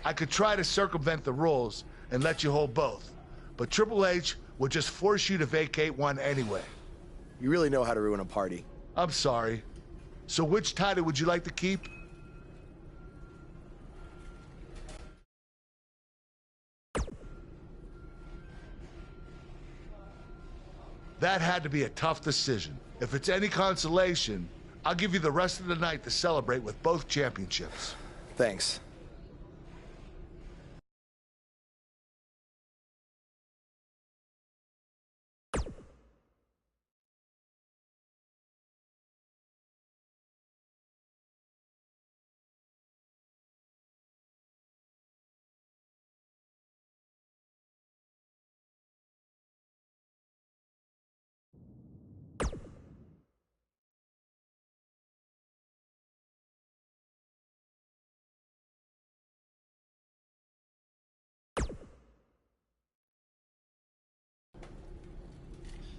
I could try to circumvent the rules and let you hold both, but Triple H would just force you to vacate one anyway. You really know how to ruin a party. I'm sorry. So which title would you like to keep? That had to be a tough decision. If it's any consolation, I'll give you the rest of the night to celebrate with both championships. Thanks.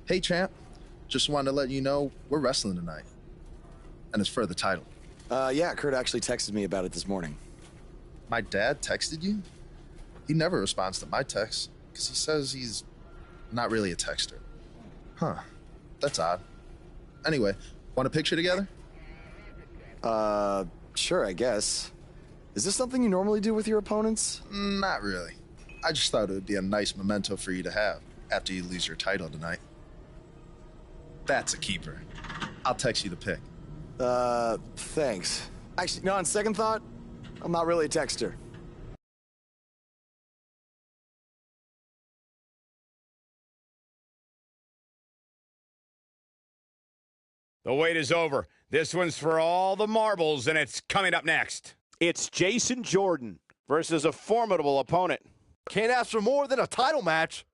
Hey, champ. Just wanted to let you know we're wrestling tonight. And it's for the title. Yeah, Kurt actually texted me about it this morning. My dad texted you? He never responds to my texts because he says he's not really a texter. Huh. That's odd. Anyway, want a picture together? Sure, I guess. Is this something you normally do with your opponents? Not really. I just thought it would be a nice memento for you to have after you lose your title tonight. That's a keeper. I'll text you the pic. Thanks. Actually, no, on second thought, I'm not really a texter. The wait is over. This one's for all the marbles, and it's coming up next. It's Jason Jordan versus a formidable opponent. Can't ask for more than a title match.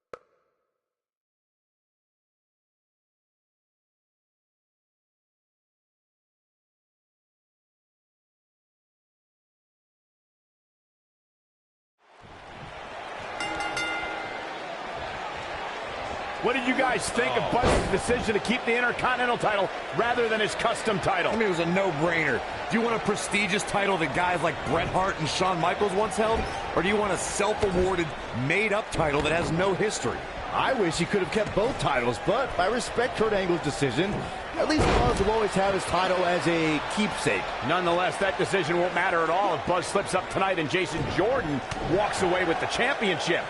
What did you guys think of Buzz's decision to keep the Intercontinental title rather than his custom title? I mean, it was a no-brainer. Do you want a prestigious title that guys like Bret Hart and Shawn Michaels once held? Or do you want a self-awarded, made-up title that has no history? I wish he could have kept both titles, but I respect Kurt Angle's decision. At least Buzz will always have his title as a keepsake. Nonetheless, that decision won't matter at all if Buzz slips up tonight and Jason Jordan walks away with the championship.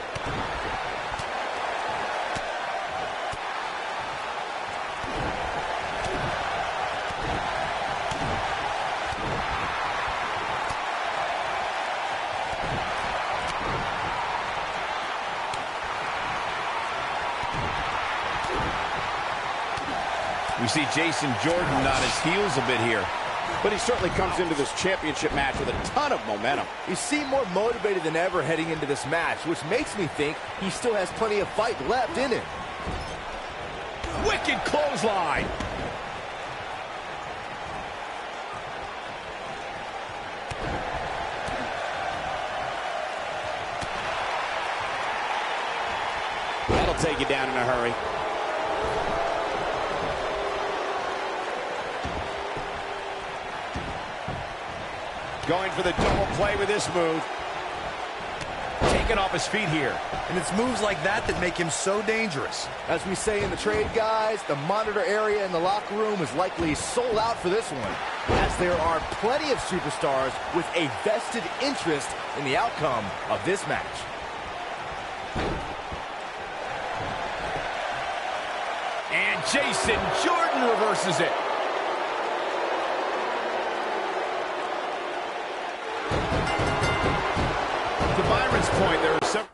We see Jason Jordan on his heels a bit here. But he certainly comes into this championship match with a ton of momentum. He seemed more motivated than ever heading into this match, which makes me think he still has plenty of fight left in him. Wicked clothesline. That'll take you down in a hurry. Going for the double play with this move. Taken off his feet here. And it's moves like that that make him so dangerous. As we say in the trade, guys, the monitor area in the locker room is likely sold out for this one, as there are plenty of superstars with a vested interest in the outcome of this match. And Jason Jordan reverses it. To Byron's point, there are several.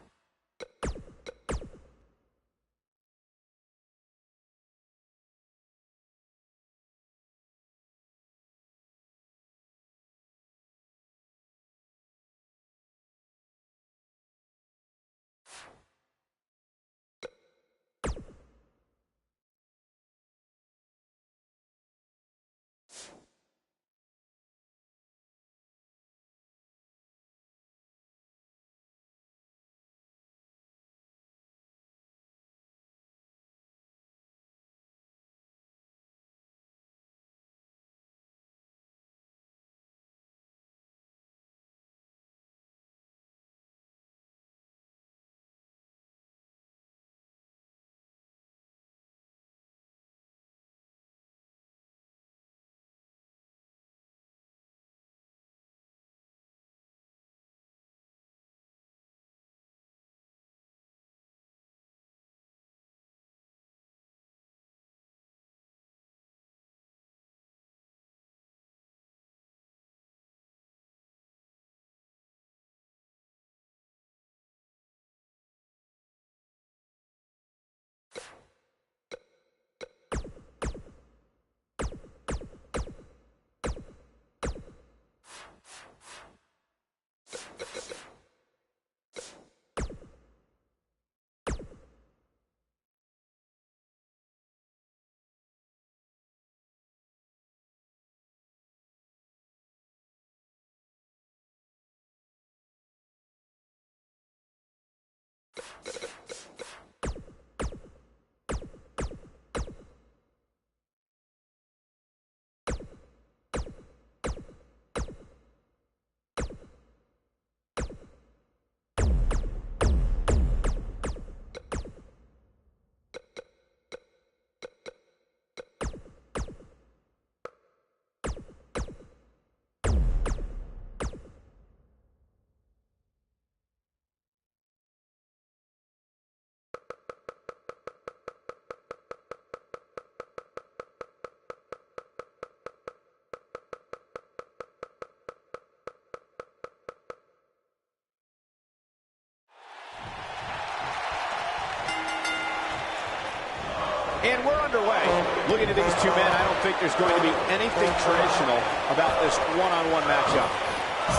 And we're underway. Looking at these two men, I don't think there's going to be anything traditional about this one-on-one matchup.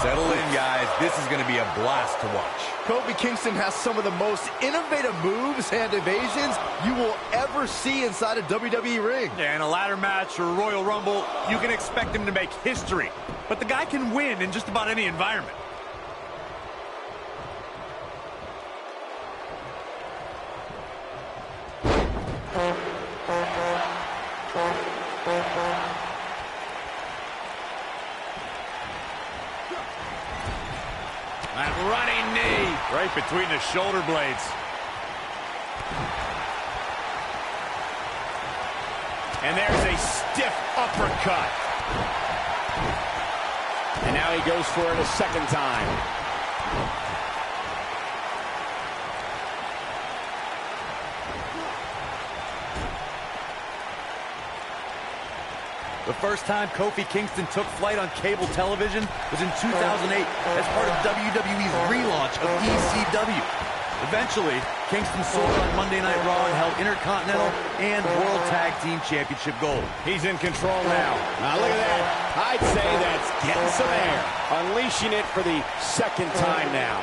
Settle in, guys. This is going to be a blast to watch. Kofi Kingston has some of the most innovative moves and evasions you will ever see inside a WWE ring. Yeah, in a ladder match or a Royal Rumble, you can expect him to make history. But the guy can win in just about any environment. That running knee. Right between the shoulder blades. And there's a stiff uppercut. And now he goes for it a second time. The first time Kofi Kingston took flight on cable television was in 2008 as part of WWE's relaunch of ECW. Eventually, Kingston soared on Monday Night Raw and held Intercontinental and World Tag Team Championship gold. He's in control now. Now look at that. I'd say that's getting some air. Unleashing it for the second time now.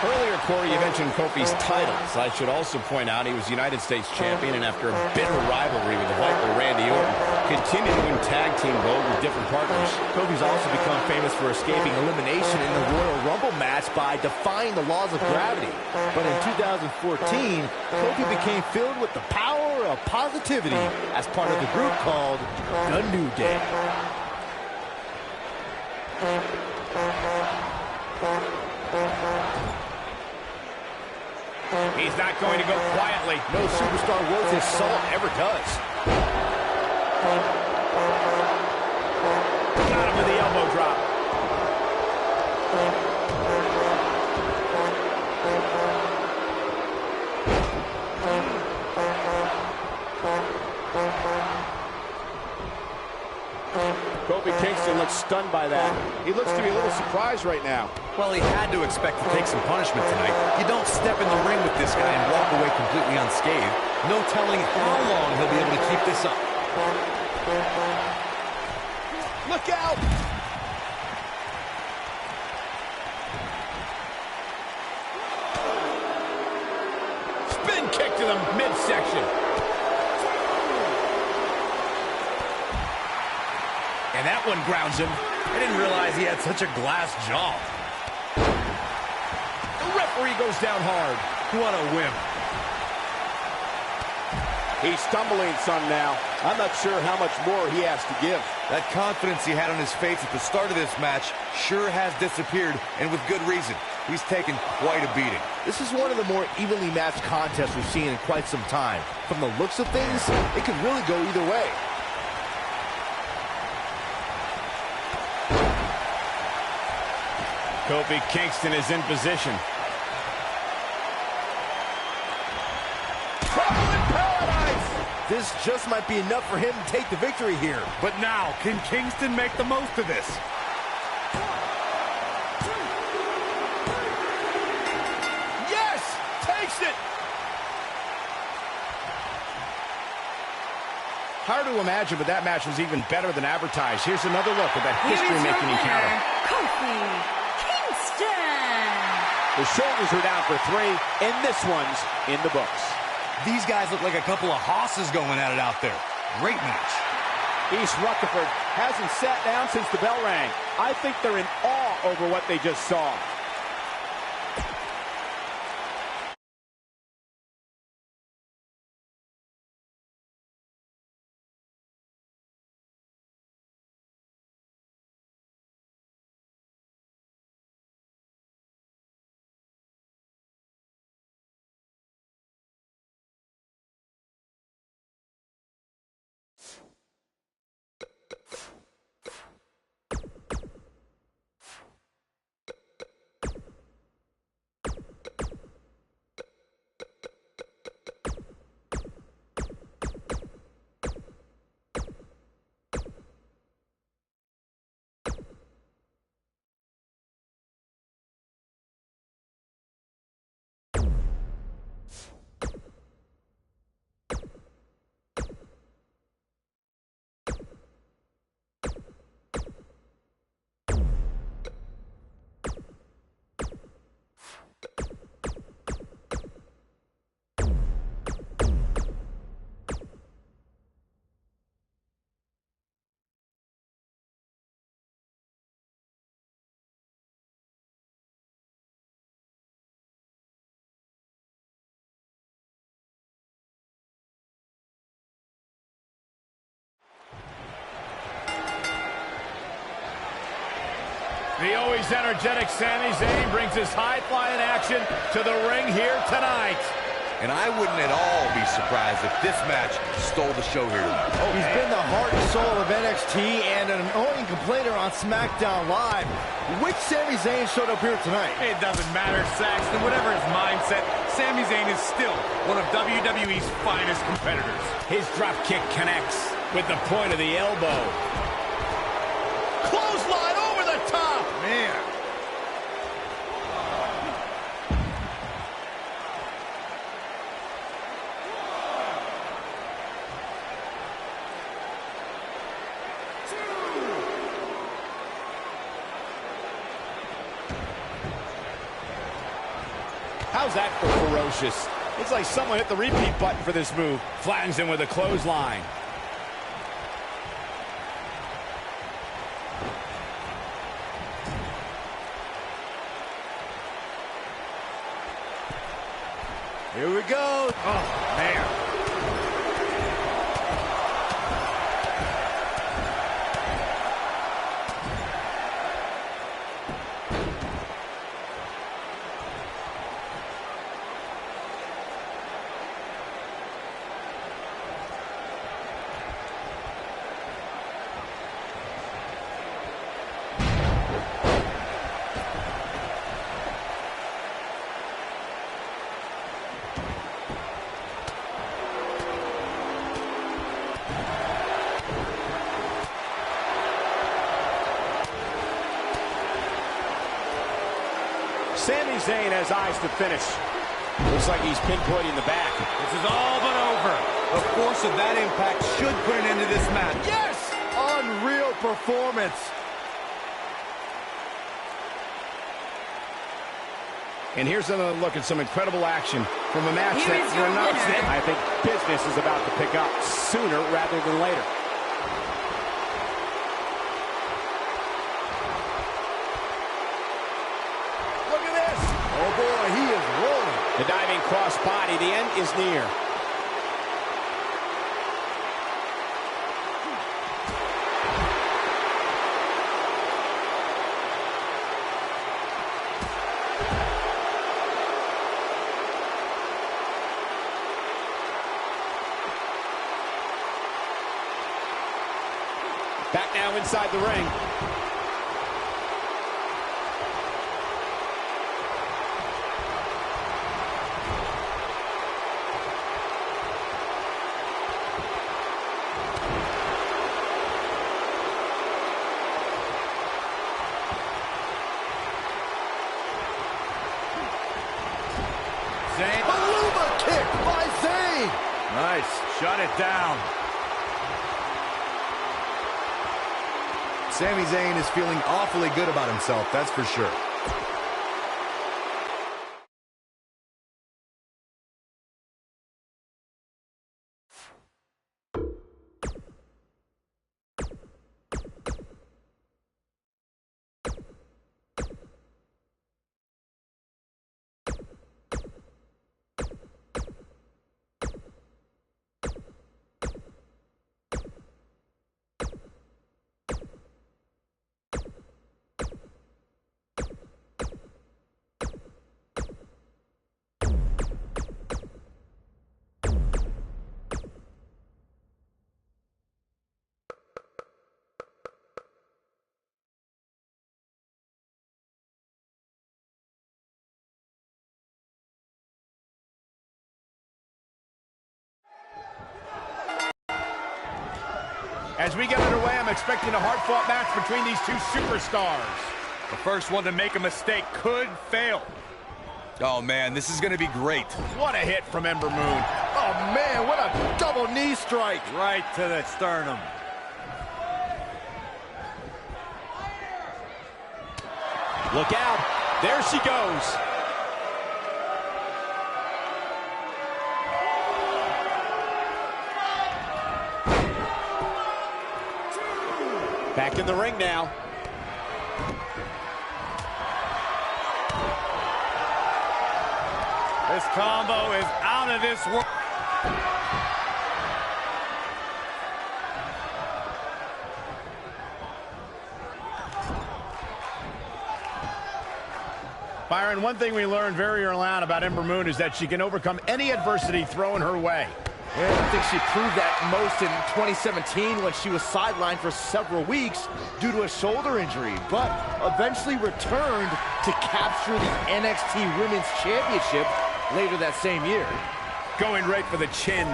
Earlier, Corey, you mentioned Kofi's titles. I should also point out he was United States champion, and after a bitter rivalry with the Viper Randy Orton, continued to win tag team gold with different partners. Kofi's also become famous for escaping elimination in the Royal Rumble match by defying the laws of gravity. But in 2014, Kofi became filled with the power of positivity as part of the group called The New Day. He's not going to go quietly. No superstar worth his salt ever does. Got him with the elbow drop. Kofi Kingston looks stunned by that. He looks to be a little surprised right now. Well, he had to expect to take some punishment tonight. You don't step in the ring with this guy and walk away completely unscathed. No telling how long he'll be able to keep this up. Look out! Spin kick to the midsection. And that one grounds him. I didn't realize he had such a glass jaw. The referee goes down hard. What a whim. He's stumbling some now. I'm not sure how much more he has to give. That confidence he had on his face at the start of this match sure has disappeared, and with good reason. He's taken quite a beating. This is one of the more evenly matched contests we've seen in quite some time. From the looks of things, it could really go either way. Kofi Kingston is in position. Trouble in paradise! This just might be enough for him to take the victory here. But now, can Kingston make the most of this? Yes! Takes it! Hard to imagine, but that match was even better than advertised. Here's another look at that history-making encounter. Kofi Kingston. The shoulders are down for 3, and this one's in the books. These guys look like a couple of hosses going at it out there. Great match. East Rutherford hasn't sat down since the bell rang. I think they're in awe over what they just saw. The always energetic Sami Zayn brings his high-flying action to the ring here tonight. And I wouldn't at all be surprised if this match stole the show here tonight. He's been the heart and soul of NXT and an annoying complainer on SmackDown Live. Which Sami Zayn showed up here tonight? It doesn't matter, Saxton. Whatever his mindset, Sami Zayn is still one of WWE's finest competitors. His drop kick connects with the point of the elbow. Clothesline over the top. Man. How's that for ferocious? It's like someone hit the repeat button for this move. Flattens him with a clothesline. Here we go. Oh, man. Sami Zayn has eyes to finish. Looks like he's pinpointing the back. This is all but over. The force of that impact should put an end to this match. Yes! Unreal performance. And here's another look at some incredible action from a match Here that is your winner. I think business is about to pick up sooner rather than later. Look at this. Oh, boy, he is rolling. The diving cross body. The end is near. Back now inside the ring. Zayn. Maluma kick by Zayn. Nice. Shut it down. Sami Zayn is feeling awfully good about himself, that's for sure. As we get underway, I'm expecting a hard-fought match between these two superstars. The first one to make a mistake could fail. Oh, man, this is going to be great. What a hit from Ember Moon. Oh, man, what a double knee strike. Right to the sternum. Look out. There she goes. Back in the ring now. This combo is out of this world. Byron, one thing we learned very early on about Ember Moon is that she can overcome any adversity thrown her way. Yeah, I think she proved that most in 2017 when she was sidelined for several weeks due to a shoulder injury, but eventually returned to capture the NXT Women's Championship later that same year. Going right for the chin.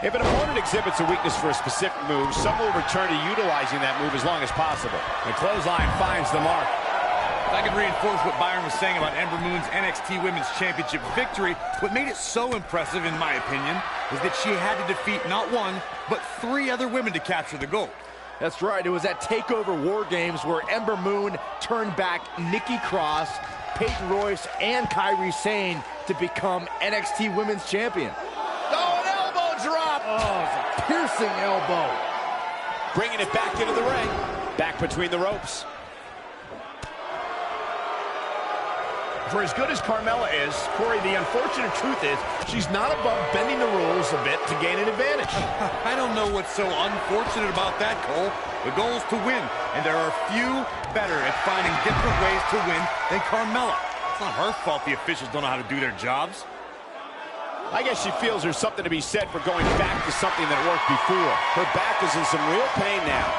If an opponent exhibits a weakness for a specific move, some will return to utilizing that move as long as possible. The clothesline finds the mark. If I could reinforce what Byron was saying about Ember Moon's NXT Women's Championship victory, what made it so impressive, in my opinion, is that she had to defeat not one, but 3 other women to capture the gold. That's right. It was at TakeOver War Games where Ember Moon turned back Nikki Cross, Peyton Royce, and Kairi Sane to become NXT Women's Champion. Oh, an elbow drop! Oh, it's a piercing elbow. Bringing it back into the ring. Back between the ropes. For as good as Carmella is, Corey, the unfortunate truth is she's not above bending the rules a bit to gain an advantage. I don't know what's so unfortunate about that, Cole. The goal is to win, and there are few better at finding different ways to win than Carmella. It's not her fault the officials don't know how to do their jobs. I guess she feels there's something to be said for going back to something that worked before. Her back is in some real pain now.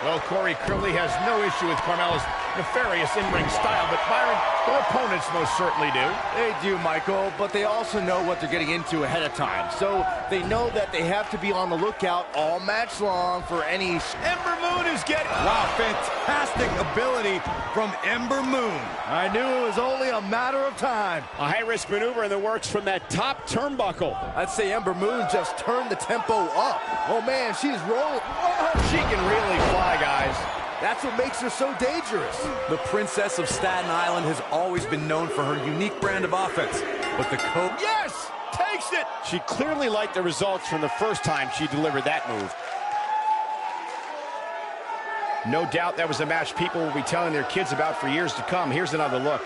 Well, Corey clearly has no issue with Carmella's nefarious in-ring style, but Byron, her opponents most certainly do. They do, Michael, but they also know what they're getting into ahead of time. So they know that they have to be on the lookout all match long for any... Ember Moon is getting... Wow, fantastic ability from Ember Moon. I knew it was only a matter of time. A high-risk maneuver in the works from that top turnbuckle. I'd say Ember Moon just turned the tempo up. Oh, man, she's rolling. Oh, she can really fly, guys. That's what makes her so dangerous. The Princess of Staten Island has always been known for her unique brand of offense. But the coach... Yes! Takes it! She clearly liked the results from the first time she delivered that move. No doubt that was a match people will be telling their kids about for years to come. Here's another look.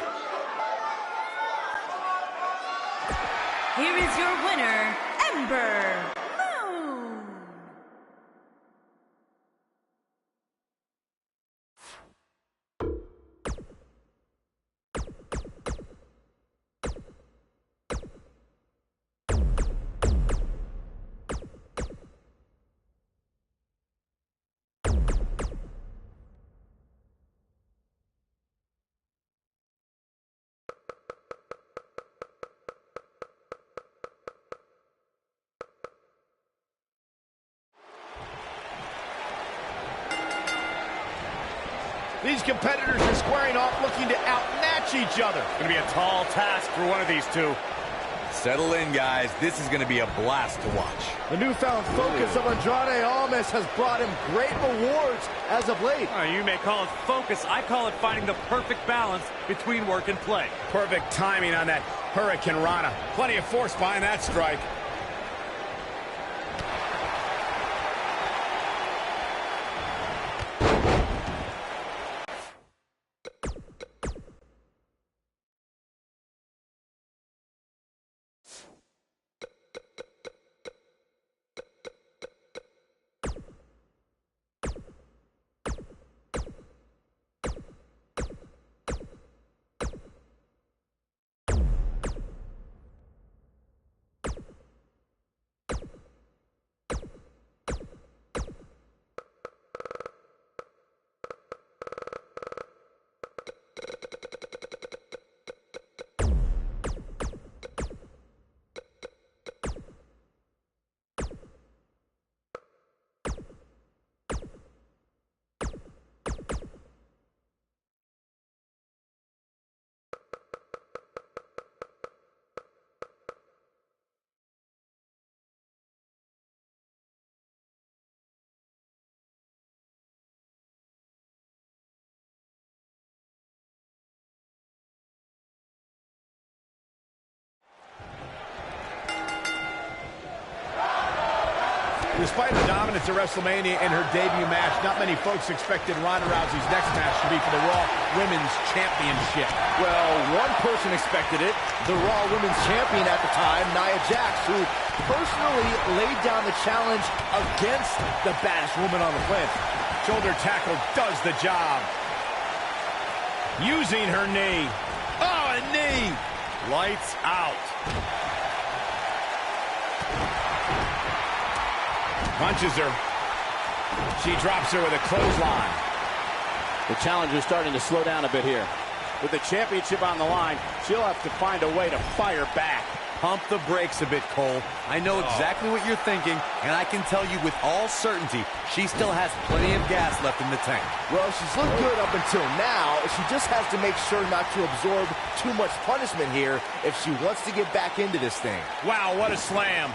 Here is your winner, Ember Moon. These competitors are squaring off, looking to outmatch each other. It's going to be a tall task for one of these two. Settle in, guys. This is going to be a blast to watch. The newfound focus of Andrade Almas has brought him great rewards as of late. You may call it focus. I call it finding the perfect balance between work and play. Perfect timing on that Hurricane Rana. Plenty of force behind that strike. Despite her dominance at WrestleMania in her debut match, not many folks expected Ronda Rousey's next match to be for the Raw Women's Championship. Well, one person expected it, the Raw Women's Champion at the time, Nia Jax, who personally laid down the challenge against the baddest woman on the planet. Shoulder tackle does the job. Using her knee. Oh, a knee. Lights out. Punches her. She drops her with a clothesline. The challenger's starting to slow down a bit here. With the championship on the line, she'll have to find a way to fire back. Pump the brakes a bit, Cole. I know exactly what you're thinking, and I can tell you with all certainty, she still has plenty of gas left in the tank. Well, she's looked good up until now. She just has to make sure not to absorb too much punishment here if she wants to get back into this thing. Wow, what a slam.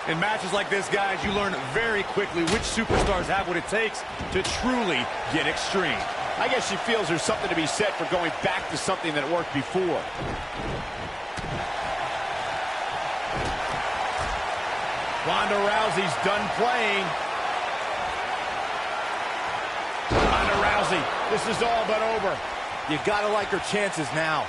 In matches like this, guys, you learn very quickly which superstars have what it takes to truly get extreme. I guess she feels there's something to be said for going back to something that worked before. Ronda Rousey's done playing. Ronda Rousey, this is all but over. You gotta like her chances now.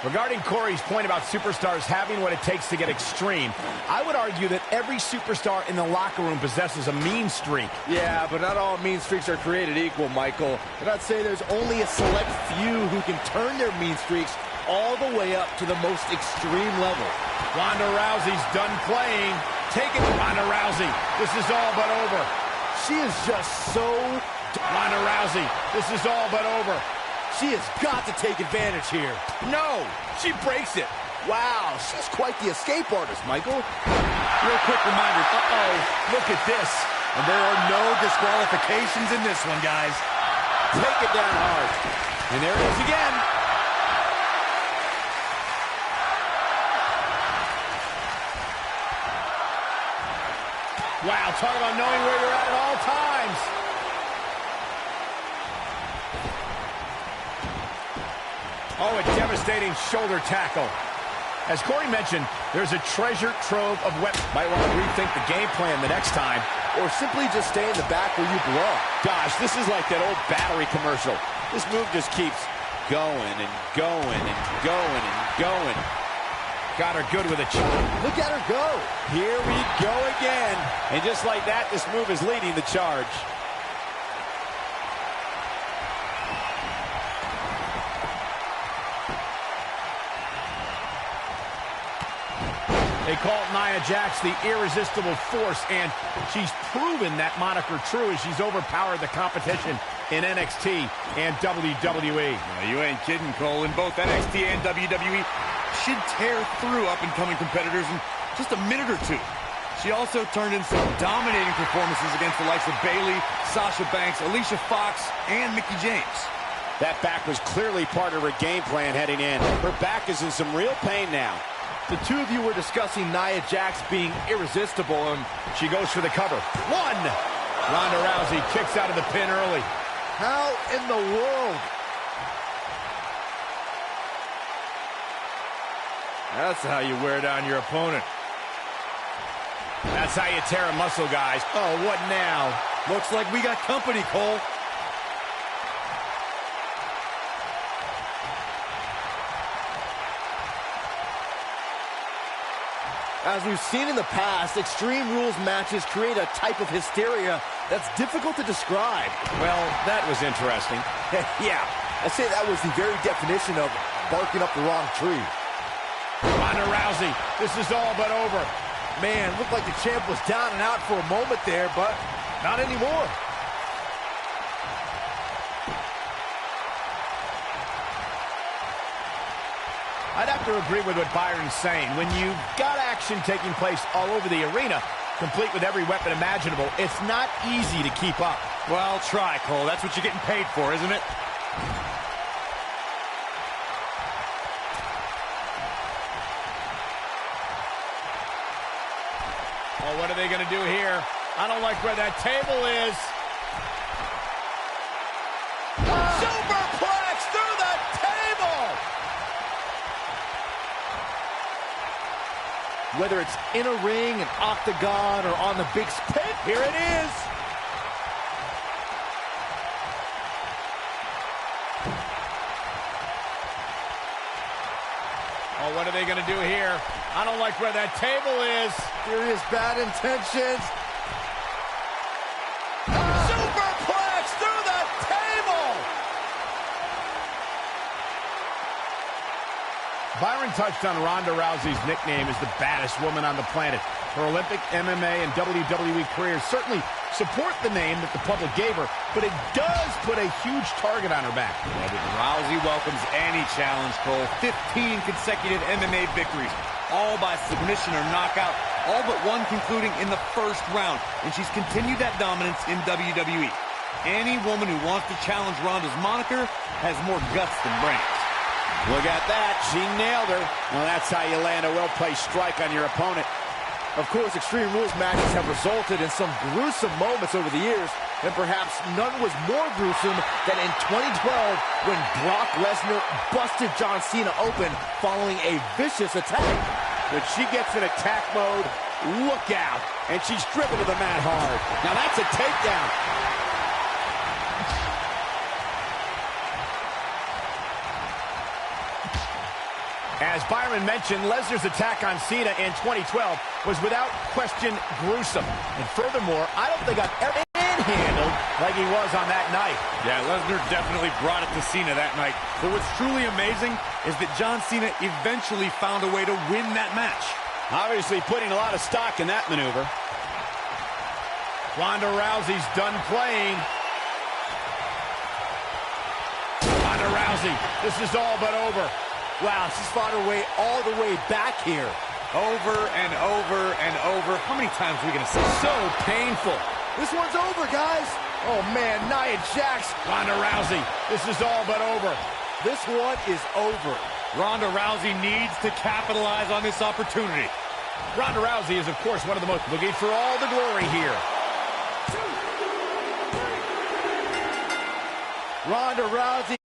Regarding Corey's point about superstars having what it takes to get extreme, I would argue that every superstar in the locker room possesses a mean streak. Yeah, but not all mean streaks are created equal, Michael. And I'd say there's only a select few who can turn their mean streaks all the way up to the most extreme level. Ronda Rousey's done playing. Take it, Ronda Rousey. This is all but over. She is just so... Ronda Rousey, this is all but over. She has got to take advantage here. No, she breaks it. Wow, she's quite the escape artist, Michael. Real quick reminder, look at this. And there are no disqualifications in this one, guys. Take it down hard. And there it is again. Wow, talk about knowing where you're at all times. Oh, a devastating shoulder tackle. As Corey mentioned, there's a treasure trove of weapons. Might want to rethink the game plan the next time. Or simply just stay in the back where you belong. Gosh, this is like that old battery commercial. This move just keeps going and going and going and going. Got her good with a chop. Look at her go. Here we go again. And just like that, this move is leading the charge. They call Nia Jax the irresistible force, and she's proven that moniker true as she's overpowered the competition in NXT and WWE. Well, you ain't kidding, Cole. In both NXT and WWE, she'd tear through up-and-coming competitors in just a minute or two. She also turned in some dominating performances against the likes of Bayley, Sasha Banks, Alicia Fox, and Mickie James. That back was clearly part of her game plan heading in. Her back is in some real pain now. The two of you were discussing Nia Jax being irresistible, and she goes for the cover. One! Ronda Rousey kicks out of the pin early. How in the world? That's how you wear down your opponent. That's how you tear a muscle, guys. Oh, what now? Looks like we got company, Cole. As we've seen in the past, Extreme Rules matches create a type of hysteria that's difficult to describe. Well, that was interesting. Yeah, I say that was the very definition of barking up the wrong tree. Ronda Rousey, this is all but over. Man, looked like the champ was down and out for a moment there, but not anymore. I'd have to agree with what Byron's saying. When you've got action taking place all over the arena, complete with every weapon imaginable, it's not easy to keep up. Well, try, Cole. That's what you're getting paid for, isn't it? Oh, what are they going to do here? I don't like where that table is. Superplex through the table! Whether it's in a ring, an octagon, or on the big pit, here it is. Oh, what are they going to do here? I don't like where that table is. Serious bad intentions. Superplex through the table! Byron touched on Ronda Rousey's nickname as the baddest woman on the planet. Her Olympic, MMA, and WWE careers certainly support the name that the public gave her, but it does put a huge target on her back. Yeah, but Rousey welcomes any challenge, Cole. 15 consecutive MMA victories, all by submission or knockout, all but one concluding in the first round, and she's continued that dominance in WWE. Any woman who wants to challenge Ronda's moniker has more guts than brains. Look at that. She nailed her. Well, that's how you land a well-placed strike on your opponent. Of course, Extreme Rules matches have resulted in some gruesome moments over the years, and perhaps none was more gruesome than in 2012 when Brock Lesnar busted John Cena open following a vicious attack. When she gets in attack mode, look out. And she's driven to the mat hard. Now that's a takedown. As Byron mentioned, Lesnar's attack on Cena in 2012 was without question gruesome. And furthermore, I don't think I've ever been handled like he was on that night. Yeah, Lesnar definitely brought it to Cena that night. But what's truly amazing is that John Cena eventually found a way to win that match. Obviously putting a lot of stock in that maneuver. Ronda Rousey's done playing. Ronda Rousey, this is all but over. Wow, she's fought her way all the way back here. Over and over and over. How many times are we going to say so painful? This one's over, guys. Oh, man, Nia Jax. Ronda Rousey, this is all but over. This one is over. Ronda Rousey needs to capitalize on this opportunity. Ronda Rousey is, of course, one of the most looking for all the glory here. Ronda Rousey